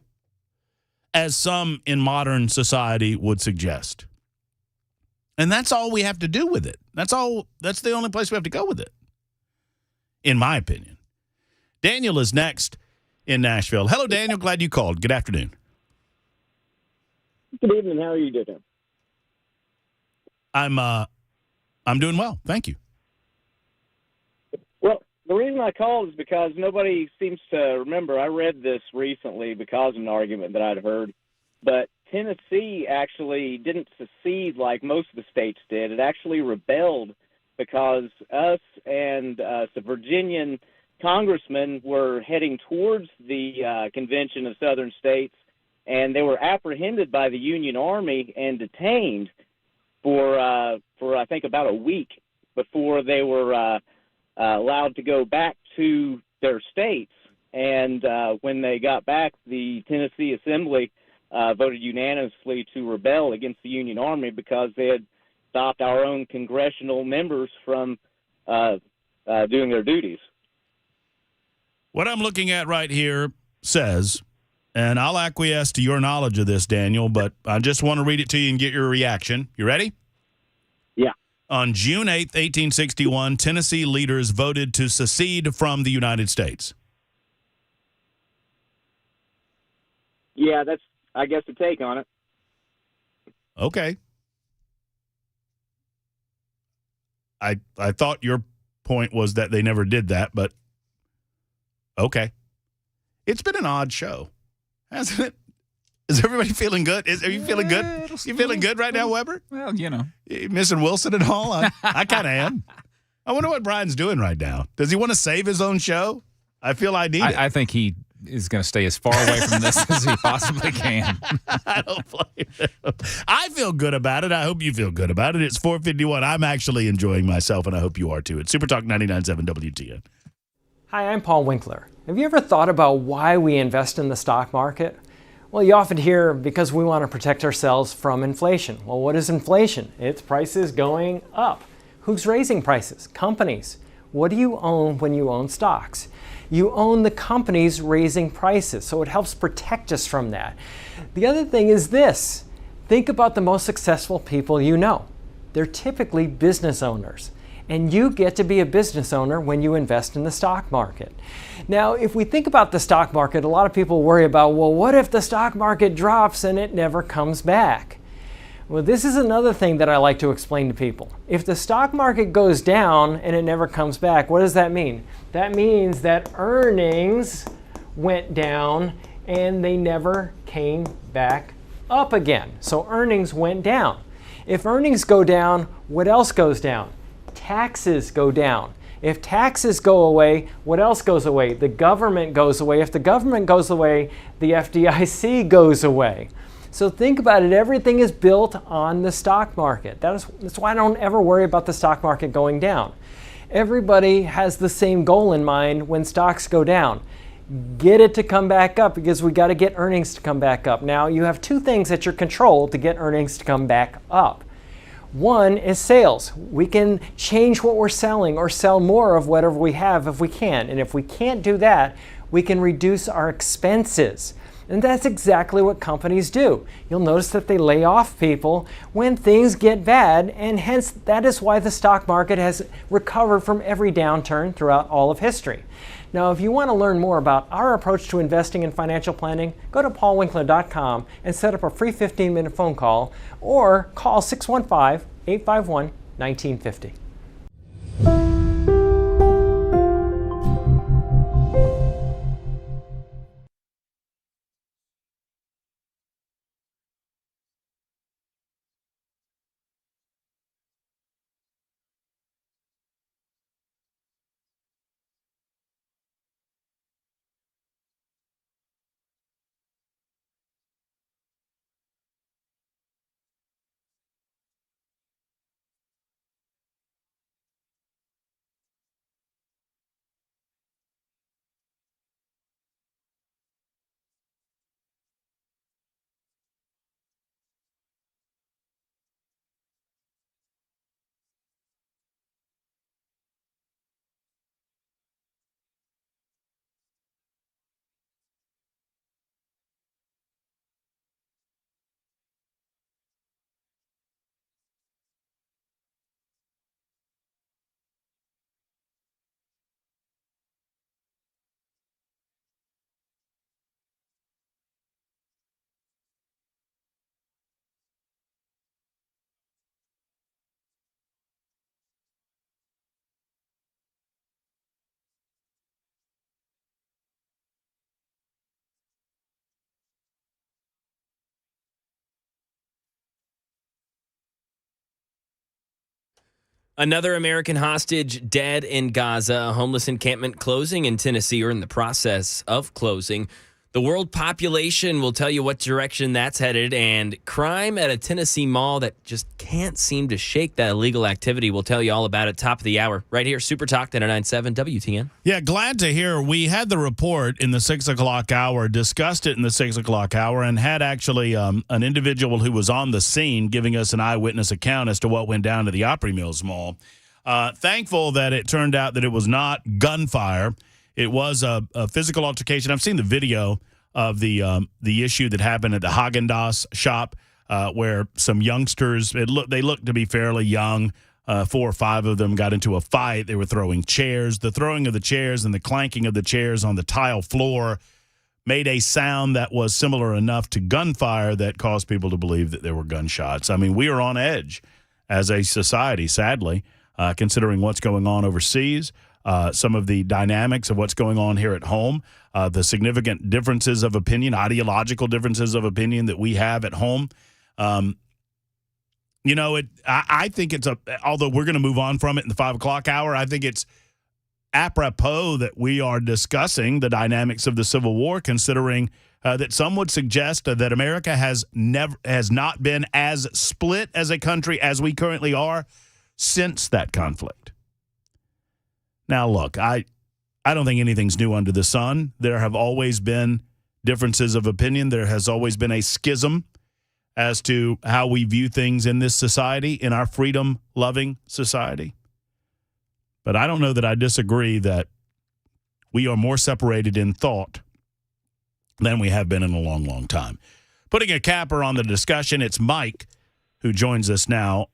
as some in modern society would suggest. And that's all we have to do with it. That's the only place we have to go with it, in my opinion. Daniel is next in Nashville. Hello, Daniel. Glad you called. Good afternoon. Good evening. How are you doing? I'm doing well. Thank you. Well, the reason I called is because nobody seems to remember. I read this recently because of an argument that I'd heard. But Tennessee actually didn't secede like most of the states did. It actually rebelled because us and some Virginian congressmen were heading towards the Convention of Southern States, and they were apprehended by the Union Army and detained for I think about a week before they were allowed to go back to their states. And when they got back, the Tennessee Assembly voted unanimously to rebel against the Union Army because they had stopped our own congressional members from doing their duties. What I'm looking at right here says, and I'll acquiesce to your knowledge of this, Daniel, but I just want to read it to you and get your reaction. You ready? Yeah. On June 8th, 1861, Tennessee leaders voted to secede from the United States. Yeah, that's, I guess, the take on it. Okay. I thought your point was that they never did that, but okay. It's been an odd show, hasn't it? Is everybody feeling good? Are you feeling good? You feeling good right now, Weber? Well, you know. You missing Wilson at all? I kind of am. I wonder what Brian's doing right now. Does he want to save his own show? I feel I need it. I think he is going to stay as far away from this as he possibly can. I don't blame him. I feel good about it. I hope you feel good about it. It's 4:51. I'm actually enjoying myself, and I hope you are too. It's Super Talk 99.7 WTN. Hi, I'm Paul Winkler. Have you ever thought about why we invest in the stock market? Well, you often hear because we want to protect ourselves from inflation. Well, what is inflation? It's prices going up. Who's raising prices? Companies. What do you own when you own stocks? You own the companies raising prices, so it helps protect us from that. The other thing is this. Think about the most successful people you know. They're typically business owners. And you get to be a business owner when you invest in the stock market. Now, if we think about the stock market, a lot of people worry about, well, what if the stock market drops and it never comes back? Well, this is another thing that I like to explain to people. If the stock market goes down and it never comes back, what does that mean? That means that earnings went down and they never came back up again. So earnings went down. If earnings go down, what else goes down? Taxes go down. If taxes go away, what else goes away? The government goes away. If the government goes away, the FDIC goes away. So think about it. Everything is built on the stock market. That's why I don't ever worry about the stock market going down. Everybody has the same goal in mind when stocks go down. Get it to come back up because we got to get earnings to come back up. Now, you have two things at your control to get earnings to come back up. One is sales. We can change what we're selling or sell more of whatever we have if we can. And if we can't do that, we can reduce our expenses. And that's exactly what companies do. You'll notice that they lay off people when things get bad, and hence that is why the stock market has recovered from every downturn throughout all of history. Now, if you want to learn more about our approach to investing in financial planning, go to paulwinkler.com and set up a free 15-minute phone call or call 615-851-1950. Another American hostage dead in Gaza, a homeless encampment closing in Tennessee or in the process of closing. The world population will tell you what direction that's headed, and crime at a Tennessee mall that just can't seem to shake that illegal activity. We'll tell you all about it top of the hour right here, Super Talk 99.7 WTN. Yeah, glad to hear. We had the report in the 6 o'clock hour, discussed it in the 6 o'clock hour, and had actually an individual who was on the scene giving us an eyewitness account as to what went down to the Opry Mills Mall. Thankful that it turned out that it was not gunfire. It was a physical altercation. I've seen the video of the issue that happened at the Haagen-Dazs shop where some youngsters, they looked to be fairly young, 4 or 5 of them got into a fight. They were throwing chairs. The throwing of the chairs and the clanking of the chairs on the tile floor made a sound that was similar enough to gunfire that caused people to believe that there were gunshots. I mean, we are on edge as a society, sadly, considering what's going on overseas. Some of the dynamics of what's going on here at home, the significant differences of opinion, ideological differences of opinion that we have at home. I think it's although we're going to move on from it in the 5 o'clock hour, I think it's apropos that we are discussing the dynamics of the Civil War, considering that some would suggest that America has not been as split as a country as we currently are since that conflict. Now, look, I don't think anything's new under the sun. There have always been differences of opinion. There has always been a schism as to how we view things in this society, in our freedom-loving society. But I don't know that I disagree that we are more separated in thought than we have been in a long, long time. Putting a capper on the discussion, it's Mike who joins us now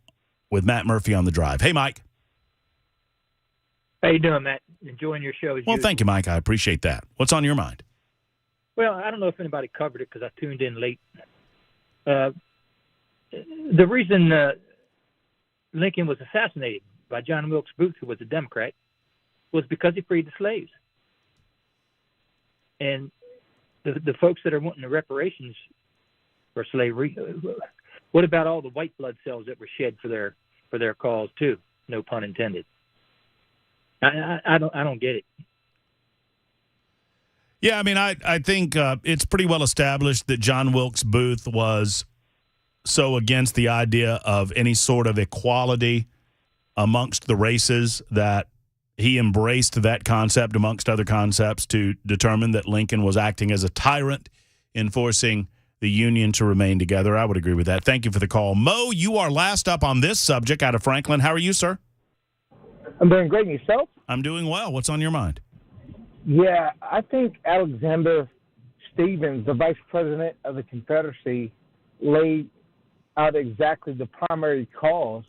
with Matt Murphy on the drive. Hey, Mike. How you doing, Matt? Enjoying your show. Well, thank you, Mike. I appreciate that. What's on your mind? Well, I don't know if anybody covered it because I tuned in late. The reason Lincoln was assassinated by John Wilkes Booth, who was a Democrat, was because he freed the slaves. And the folks that are wanting the reparations for slavery, what about all the white blood cells that were shed for their cause too? No pun intended. I don't get it. Yeah, I mean, I think it's pretty well established that John Wilkes Booth was so against the idea of any sort of equality amongst the races that he embraced that concept amongst other concepts to determine that Lincoln was acting as a tyrant in forcing the Union to remain together. I would agree with that. Thank you for the call. Mo, you are last up on this subject out of Franklin. How are you, sir? I'm doing great. And yourself? I'm doing well. What's on your mind? Yeah, I think Alexander Stephens, the vice president of the Confederacy, laid out exactly the primary cause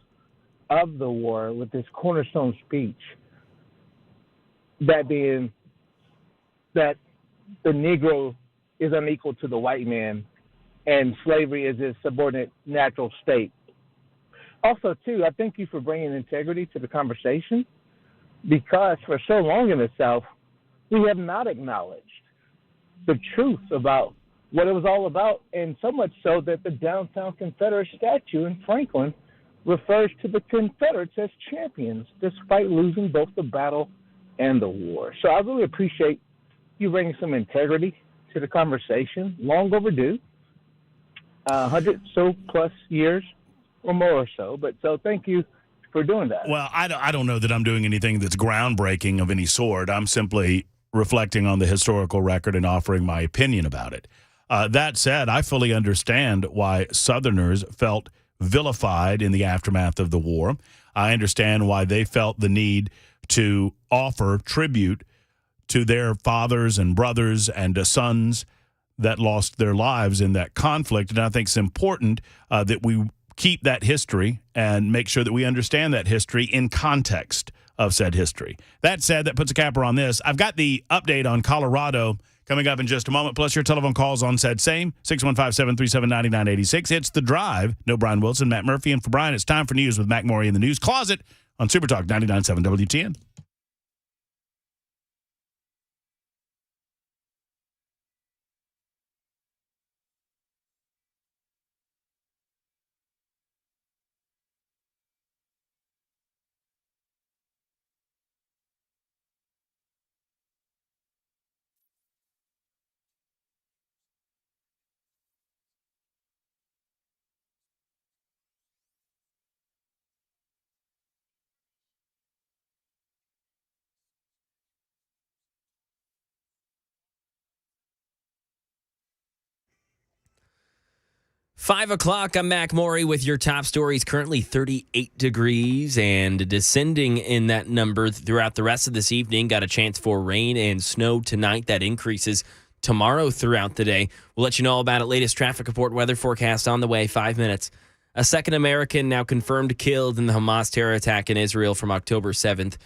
of the war with this cornerstone speech, that being that the Negro is unequal to the white man and slavery is his subordinate natural state. Also, too, I thank you for bringing integrity to the conversation, because for so long in the South, we have not acknowledged the truth about what it was all about, and so much so that the downtown Confederate statue in Franklin refers to the Confederates as champions, despite losing both the battle and the war. So I really appreciate you bringing some integrity to the conversation, long overdue, 100 so plus years or more or so. But so thank you for doing that. Well, I don't know that I'm doing anything that's groundbreaking of any sort. I'm simply reflecting on the historical record and offering my opinion about it. That said, I fully understand why Southerners felt vilified in the aftermath of the war. I understand why they felt the need to offer tribute to their fathers and brothers and sons that lost their lives in that conflict. And I think it's important that we keep that history and make sure that we understand that history in context of said history. That said, that puts a capper on this. I've got the update on Colorado coming up in just a moment, plus your telephone calls on said same, 615-737-9986. It's The Drive. No Brian Wilson, Matt Murphy, and for Brian, it's time for news with Mac Morey in the News Closet on Super Talk 99.7 WTN. 5 o'clock, I'm Mac Maury with your top stories. Currently 38 degrees and descending in that number throughout the rest of this evening. Got a chance for rain and snow tonight. That increases tomorrow throughout the day. We'll let you know about it. Latest traffic report, weather forecast on the way, 5 minutes. A second American now confirmed killed in the Hamas terror attack in Israel from October 7th.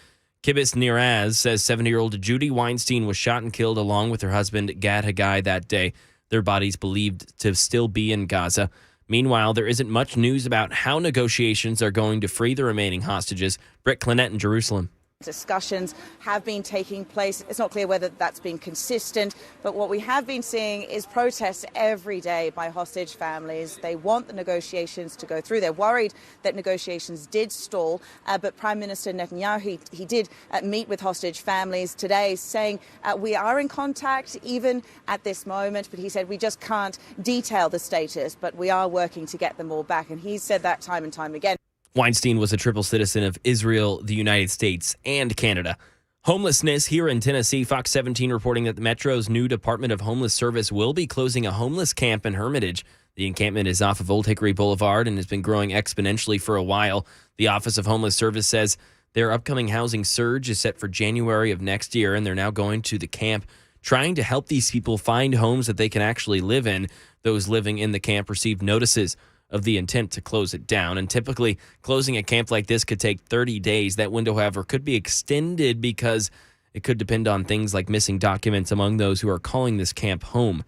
Kibbutz Niraz says 70-year-old Judy Weinstein was shot and killed along with her husband Gad Haggai that day. Their bodies believed to still be in Gaza. Meanwhile, there isn't much news about how negotiations are going to free the remaining hostages. Britt Clinette in Jerusalem. Discussions have been taking place. It's not clear whether that's been consistent, but what we have been seeing is protests every day by hostage families. They want the negotiations to go through. They're worried that negotiations did stall, but Prime Minister Netanyahu, he did meet with hostage families today, saying we are in contact even at this moment, but he said we just can't detail the status, but we are working to get them all back. And he's said that time and time again. Weinstein was a triple citizen of Israel, the United States, and Canada. Homelessness here in Tennessee. Fox 17 reporting that the Metro's new Department of Homeless Service will be closing a homeless camp in Hermitage. The encampment is off of Old Hickory Boulevard and has been growing exponentially for a while. The Office of Homeless Service says their upcoming housing surge is set for January of next year, and they're now going to the camp trying to help these people find homes that they can actually live in. Those living in the camp received notices of the intent to close it down. And typically, closing a camp like this could take 30 days. That window, however, could be extended because it could depend on things like missing documents among those who are calling this camp home.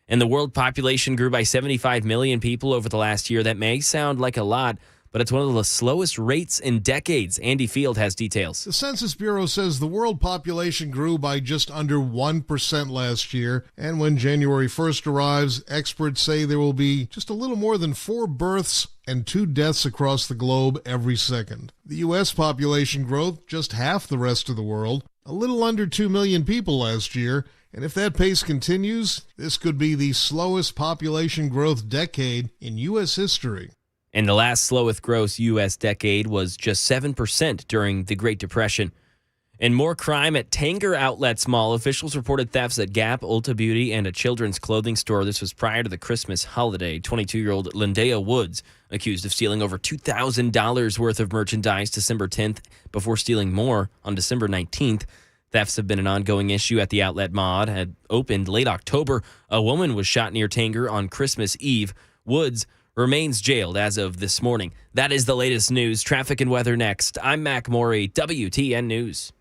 And the world population grew by 75 million people over the last year. That may sound like a lot, but it's one of the slowest rates in decades. Andy Field has details. The Census Bureau says the world population grew by just under 1% last year. And when January 1st arrives, experts say there will be just a little more than 4 births and 2 deaths across the globe every second. The U.S. population growth, just half the rest of the world, a little under 2 million people last year. And if that pace continues, this could be the slowest population growth decade in U.S. history. And the last slowest growth U.S. decade was just 7% during the Great Depression. And more crime at Tanger Outlets Mall. Officials reported thefts at Gap, Ulta Beauty, and a children's clothing store. This was prior to the Christmas holiday. 22-year-old Lindea Woods accused of stealing over $2,000 worth of merchandise December 10th before stealing more on December 19th. Thefts have been an ongoing issue at the outlet mall. Had opened late October. A woman was shot near Tanger on Christmas Eve. Woods remains jailed as of this morning. That is the latest news. Traffic and weather next. I'm Mac Maury, WTN News.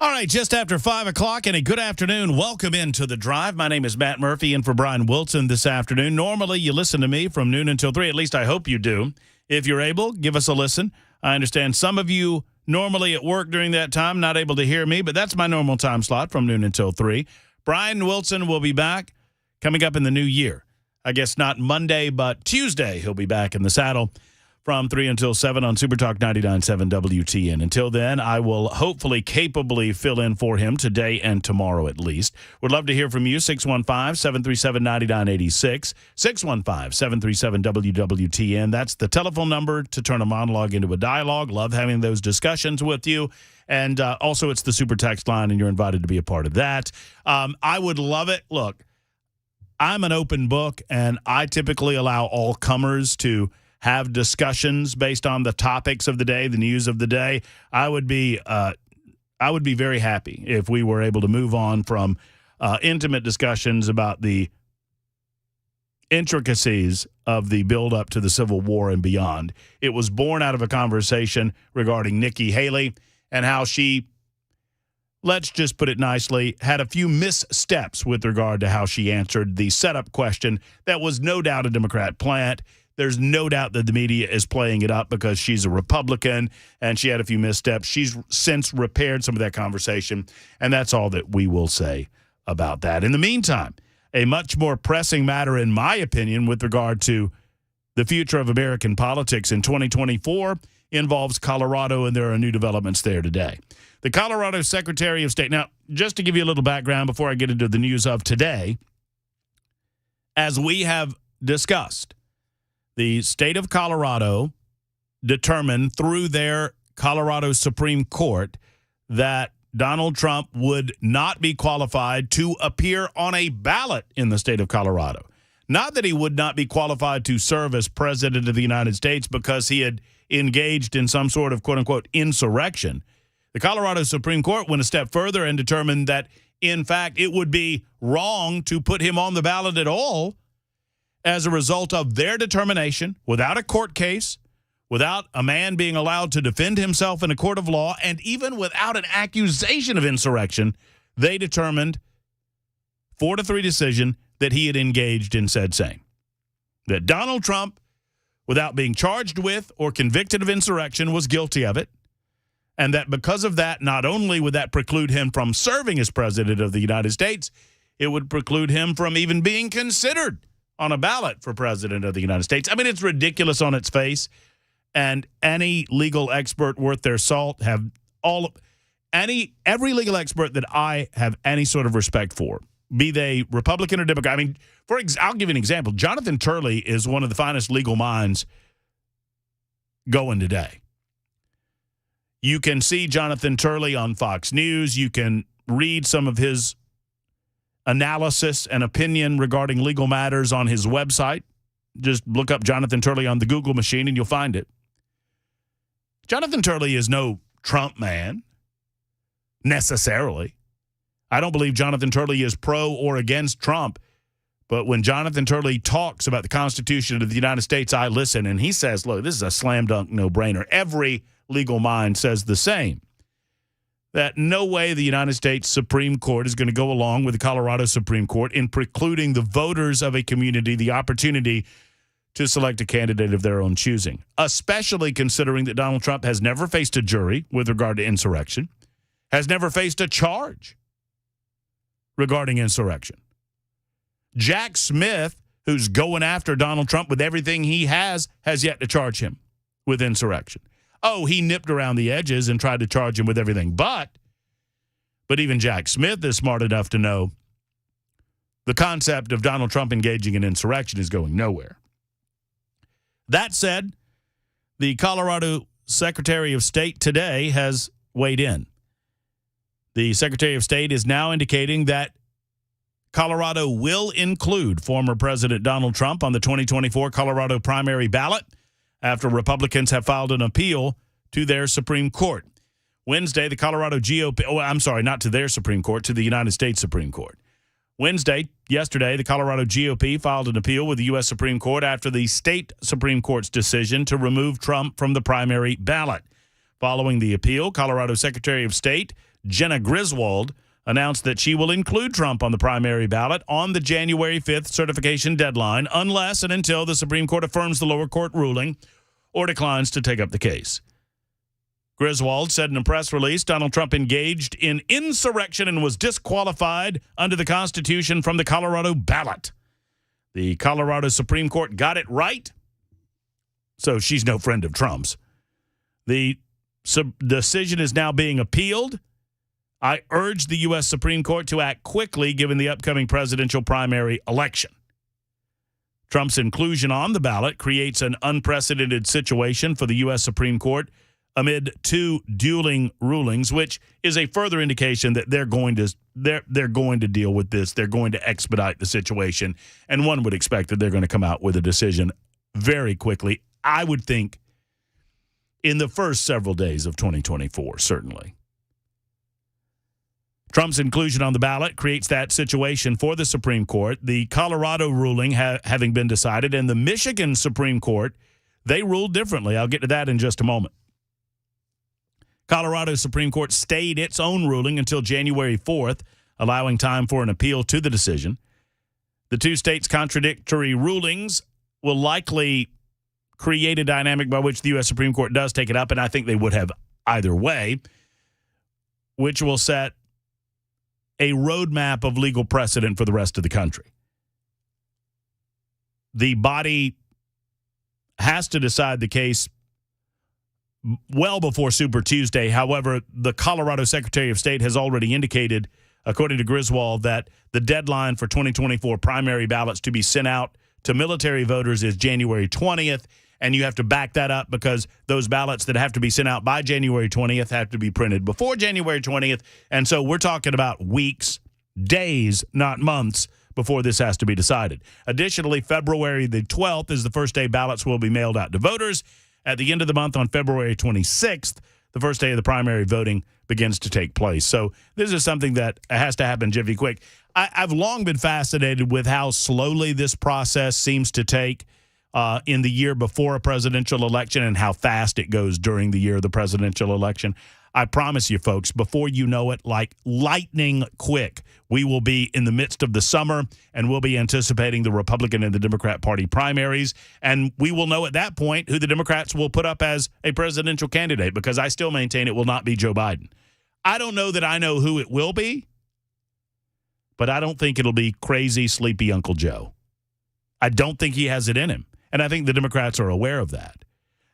All right, just after 5 o'clock and a good afternoon. Welcome into The Drive. My name is Matt Murphy in for Brian Wilson this afternoon. Normally, you listen to me from noon until 3. At least I hope you do. If you're able, give us a listen. I understand some of you normally at work during that time, not able to hear me, but that's my normal time slot from noon until 3. Brian Wilson will be back coming up in the new year. I guess not Monday, but Tuesday he'll be back in the saddle from 3 until 7 on Super Talk 99.7 WTN. Until then, I will hopefully capably fill in for him today and tomorrow at least. Would love to hear from you, 615-737-9986, 615-737-WWTN. That's the telephone number to turn a monologue into a dialogue. Love having those discussions with you. And also, it's the super text line, and you're invited to be a part of that. I would love it. Look, I'm an open book, and I typically allow all comers to have discussions based on the topics of the day, the news of the day, I would be very happy if we were able to move on from intimate discussions about the intricacies of the build-up to the Civil War and beyond. It was born out of a conversation regarding Nikki Haley and how she, let's just put it nicely, had a few missteps with regard to how she answered the setup question that was no doubt a Democrat plant. There's no doubt that the media is playing it up because she's a Republican and she had a few missteps. She's since repaired some of that conversation, and that's all that we will say about that. In the meantime, a much more pressing matter, in my opinion, with regard to the future of American politics in 2024 involves Colorado, and there are new developments there today. The Colorado Secretary of State. Now, just to give you a little background before I get into the news of today, as we have discussed, the state of Colorado determined through their Colorado Supreme Court that Donald Trump would not be qualified to appear on a ballot in the state of Colorado. Not that he would not be qualified to serve as president of the United States because he had engaged in some sort of quote-unquote insurrection. The Colorado Supreme Court went a step further and determined that, in fact, it would be wrong to put him on the ballot at all as a result of their determination, without a court case, without a man being allowed to defend himself in a court of law, and even without an accusation of insurrection, they determined 4-3 decision that he had engaged in said same. That Donald Trump, without being charged with or convicted of insurrection, was guilty of it, and that because of that, not only would that preclude him from serving as president of the United States, it would preclude him from even being considered on a ballot for president of the United States. I mean, it's ridiculous on its face. And any legal expert worth their salt every legal expert that I have any sort of respect for, be they Republican or Democrat. I mean, I'll give you an example. Jonathan Turley is one of the finest legal minds going today. You can see Jonathan Turley on Fox News. You can read some of his analysis and opinion regarding legal matters on his website. Just look up Jonathan Turley on the Google machine and you'll find it. Jonathan Turley is no Trump man, necessarily. I don't believe Jonathan Turley is pro or against Trump, but when Jonathan Turley talks about the Constitution of the United States, I listen, and he says, look, this is a slam dunk no-brainer. Every legal mind says the same, that no way the United States Supreme Court is going to go along with the Colorado Supreme Court in precluding the voters of a community the opportunity to select a candidate of their own choosing, especially considering that Donald Trump has never faced a jury with regard to insurrection, has never faced a charge regarding insurrection. Jack Smith, who's going after Donald Trump with everything he has yet to charge him with insurrection. Oh, he nipped around the edges and tried to charge him with everything. But even Jack Smith is smart enough to know the concept of Donald Trump engaging in insurrection is going nowhere. That said, the Colorado Secretary of State today has weighed in. The Secretary of State is now indicating that Colorado will include former President Donald Trump on the 2024 Colorado primary ballot after Republicans have filed an appeal to their Supreme Court. Wednesday, the Colorado GOP, not to their Supreme Court, to the United States Supreme Court. Yesterday, the Colorado GOP filed an appeal with the U.S. Supreme Court after the state Supreme Court's decision to remove Trump from the primary ballot. Following the appeal, Colorado Secretary of State Jenna Griswold announced that she will include Trump on the primary ballot on the January 5th certification deadline unless and until the Supreme Court affirms the lower court ruling or declines to take up the case. Griswold said in a press release Donald Trump engaged in insurrection and was disqualified under the Constitution from the Colorado ballot. The Colorado Supreme Court got it right, so she's no friend of Trump's. The decision is now being appealed. I urge the U.S. Supreme Court to act quickly given the upcoming presidential primary election. Trump's inclusion on the ballot creates an unprecedented situation for the U.S. Supreme Court amid two dueling rulings, which is a further indication that they're going to deal with this. They're going to expedite the situation, and one would expect that they're going to come out with a decision very quickly. I would think in the first several days of 2024, certainly. Trump's inclusion on the ballot creates that situation for the Supreme Court. The Colorado ruling having been decided, and the Michigan Supreme Court, they ruled differently. I'll get to that in just a moment. Colorado Supreme Court stayed its own ruling until January 4th, allowing time for an appeal to the decision. The two states' contradictory rulings will likely create a dynamic by which the U.S. Supreme Court does take it up, and I think they would have either way, which will set a roadmap of legal precedent for the rest of the country. The body has to decide the case well before Super Tuesday. However, the Colorado Secretary of State has already indicated, according to Griswold, that the deadline for 2024 primary ballots to be sent out to military voters is January 20th, and you have to back that up because those ballots that have to be sent out by January 20th have to be printed before January 20th, and so we're talking about weeks, days, not months, before this has to be decided. Additionally, February the 12th is the first day ballots will be mailed out to voters. At the end of the month on February 26th, the first day of the primary voting begins to take place. So this is something that has to happen jiffy quick. I've long been fascinated with how slowly this process seems to take in the year before a presidential election and how fast it goes during the year of the presidential election. I promise you, folks, before you know it, like lightning quick, we will be in the midst of the summer, and we'll be anticipating the Republican and the Democrat Party primaries, and we will know at that point who the Democrats will put up as a presidential candidate, because I still maintain it will not be Joe Biden. I don't know that I know who it will be, but I don't think it'll be crazy, sleepy Uncle Joe. I don't think he has it in him, and I think the Democrats are aware of that.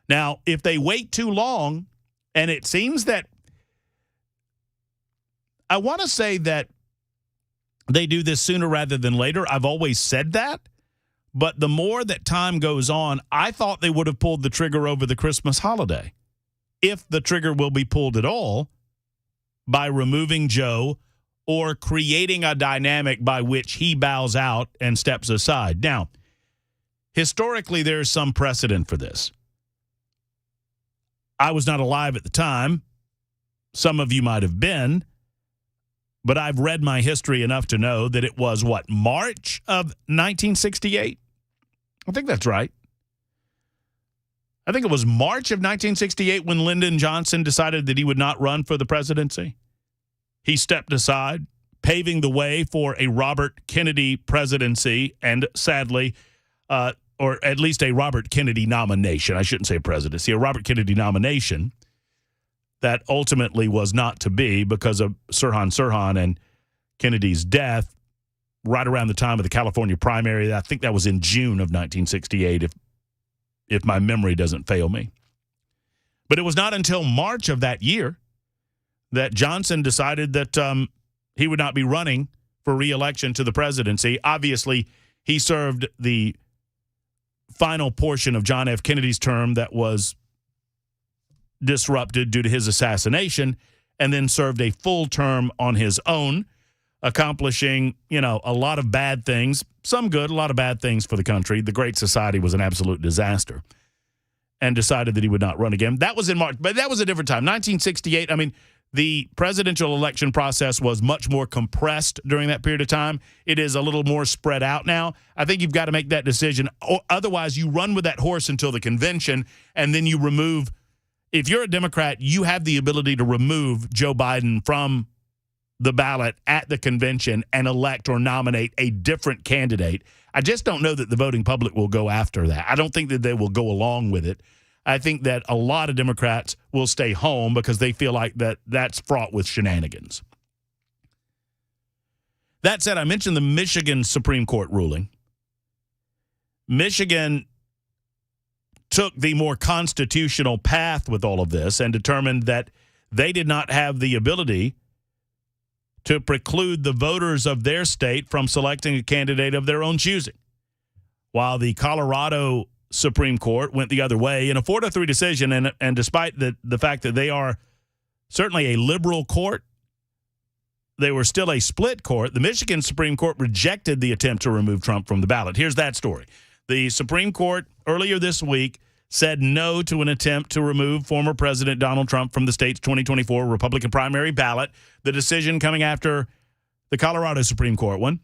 Now, if they wait too long, and it seems that I want to say that they do this sooner rather than later. I've always said that. But the more that time goes on, I thought they would have pulled the trigger over the Christmas holiday, if the trigger will be pulled at all, by removing Joe or creating a dynamic by which he bows out and steps aside. Now, historically, there's some precedent for this. I was not alive at the time. Some of you might have been. But I've read my history enough to know that it was, March of 1968? I think that's right. I think it was March of 1968 when Lyndon Johnson decided that he would not run for the presidency. He stepped aside, paving the way for a Robert Kennedy presidency and, sadly, or at least a Robert Kennedy nomination. I shouldn't say presidency, a Robert Kennedy nomination that ultimately was not to be because of Sirhan and Kennedy's death right around the time of the California primary. I think that was in June of 1968, if my memory doesn't fail me. But it was not until March of that year that Johnson decided that he would not be running for re-election to the presidency. Obviously, he served the final portion of John F. Kennedy's term that was disrupted due to his assassination, and then served a full term on his own, accomplishing, a lot of bad things, some good, a lot of bad things for the country. The Great Society was an absolute disaster, and decided that he would not run again. That was in March, but that was a different time. 1968, the presidential election process was much more compressed during that period of time. It is a little more spread out now. I think you've got to make that decision. Otherwise, you run with that horse until the convention, and then you remove. If you're a Democrat, you have the ability to remove Joe Biden from the ballot at the convention and elect or nominate a different candidate. I just don't know that the voting public will go after that. I don't think that they will go along with it. I think that a lot of Democrats will stay home because they feel like that's fraught with shenanigans. That said, I mentioned the Michigan Supreme Court ruling. Michigan took the more constitutional path with all of this and determined that they did not have the ability to preclude the voters of their state from selecting a candidate of their own choosing. While the Colorado Supreme Court went the other way in a 4-3 decision, and despite the fact that they are certainly a liberal court, they were still a split court. The Michigan Supreme Court rejected the attempt to remove Trump from the ballot. Here's that story. The Supreme Court earlier this week said no to an attempt to remove former President Donald Trump from the state's 2024 Republican primary ballot. The decision coming after the Colorado Supreme Court one.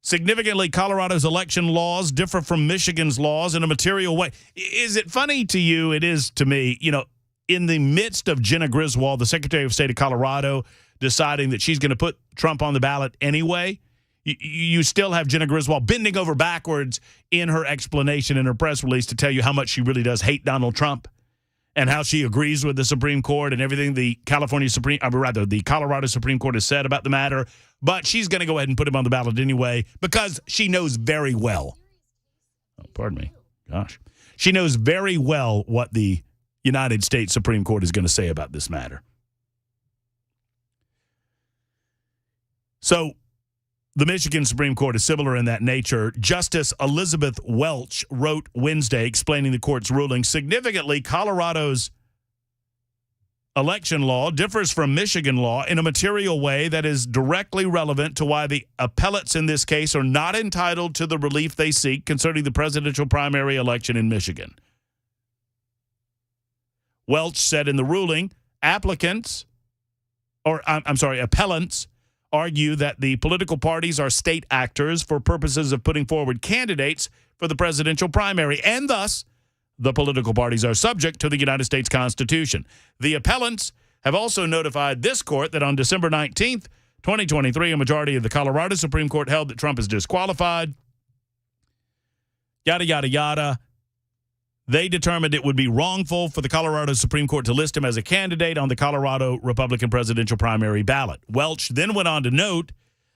Significantly, Colorado's election laws differ from Michigan's laws in a material way. Is it funny to you? It is to me. You know, in the midst of Jenna Griswold, the Secretary of State of Colorado, deciding that she's going to put Trump on the ballot anyway, you still have Jenna Griswold bending over backwards in her explanation in her press release to tell you how much she really does hate Donald Trump and how she agrees with the Supreme Court and everything the Colorado Supreme Court has said about the matter. But she's going to go ahead and put him on the ballot anyway because she knows very well. Oh, pardon me. Gosh. She knows very well what the United States Supreme Court is going to say about this matter. So the Michigan Supreme Court is similar in that nature. Justice Elizabeth Welch wrote Wednesday explaining the court's ruling. Significantly, Colorado's election law differs from Michigan law in a material way that is directly relevant to why the appellates in this case are not entitled to the relief they seek concerning the presidential primary election in Michigan. Welch said in the ruling, appellants argue that the political parties are state actors for purposes of putting forward candidates for the presidential primary, and thus the political parties are subject to the United States Constitution. The appellants have also notified this court that on December 19th, 2023, a majority of the Colorado Supreme Court held that Trump is disqualified. Yada, yada, yada. They determined it would be wrongful for the Colorado Supreme Court to list him as a candidate on the Colorado Republican presidential primary ballot. Welch then went on to note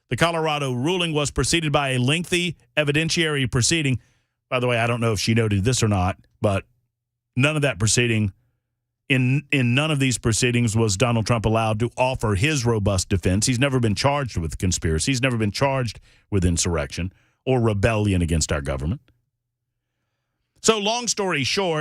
the Colorado ruling was preceded by a lengthy evidentiary proceeding. By the way, I don't know if she noted this or not, but none of that proceeding, in none of these proceedings was Donald Trump allowed to offer his robust defense. He's never been charged with conspiracy. He's never been charged with insurrection or rebellion against our government. So long story short,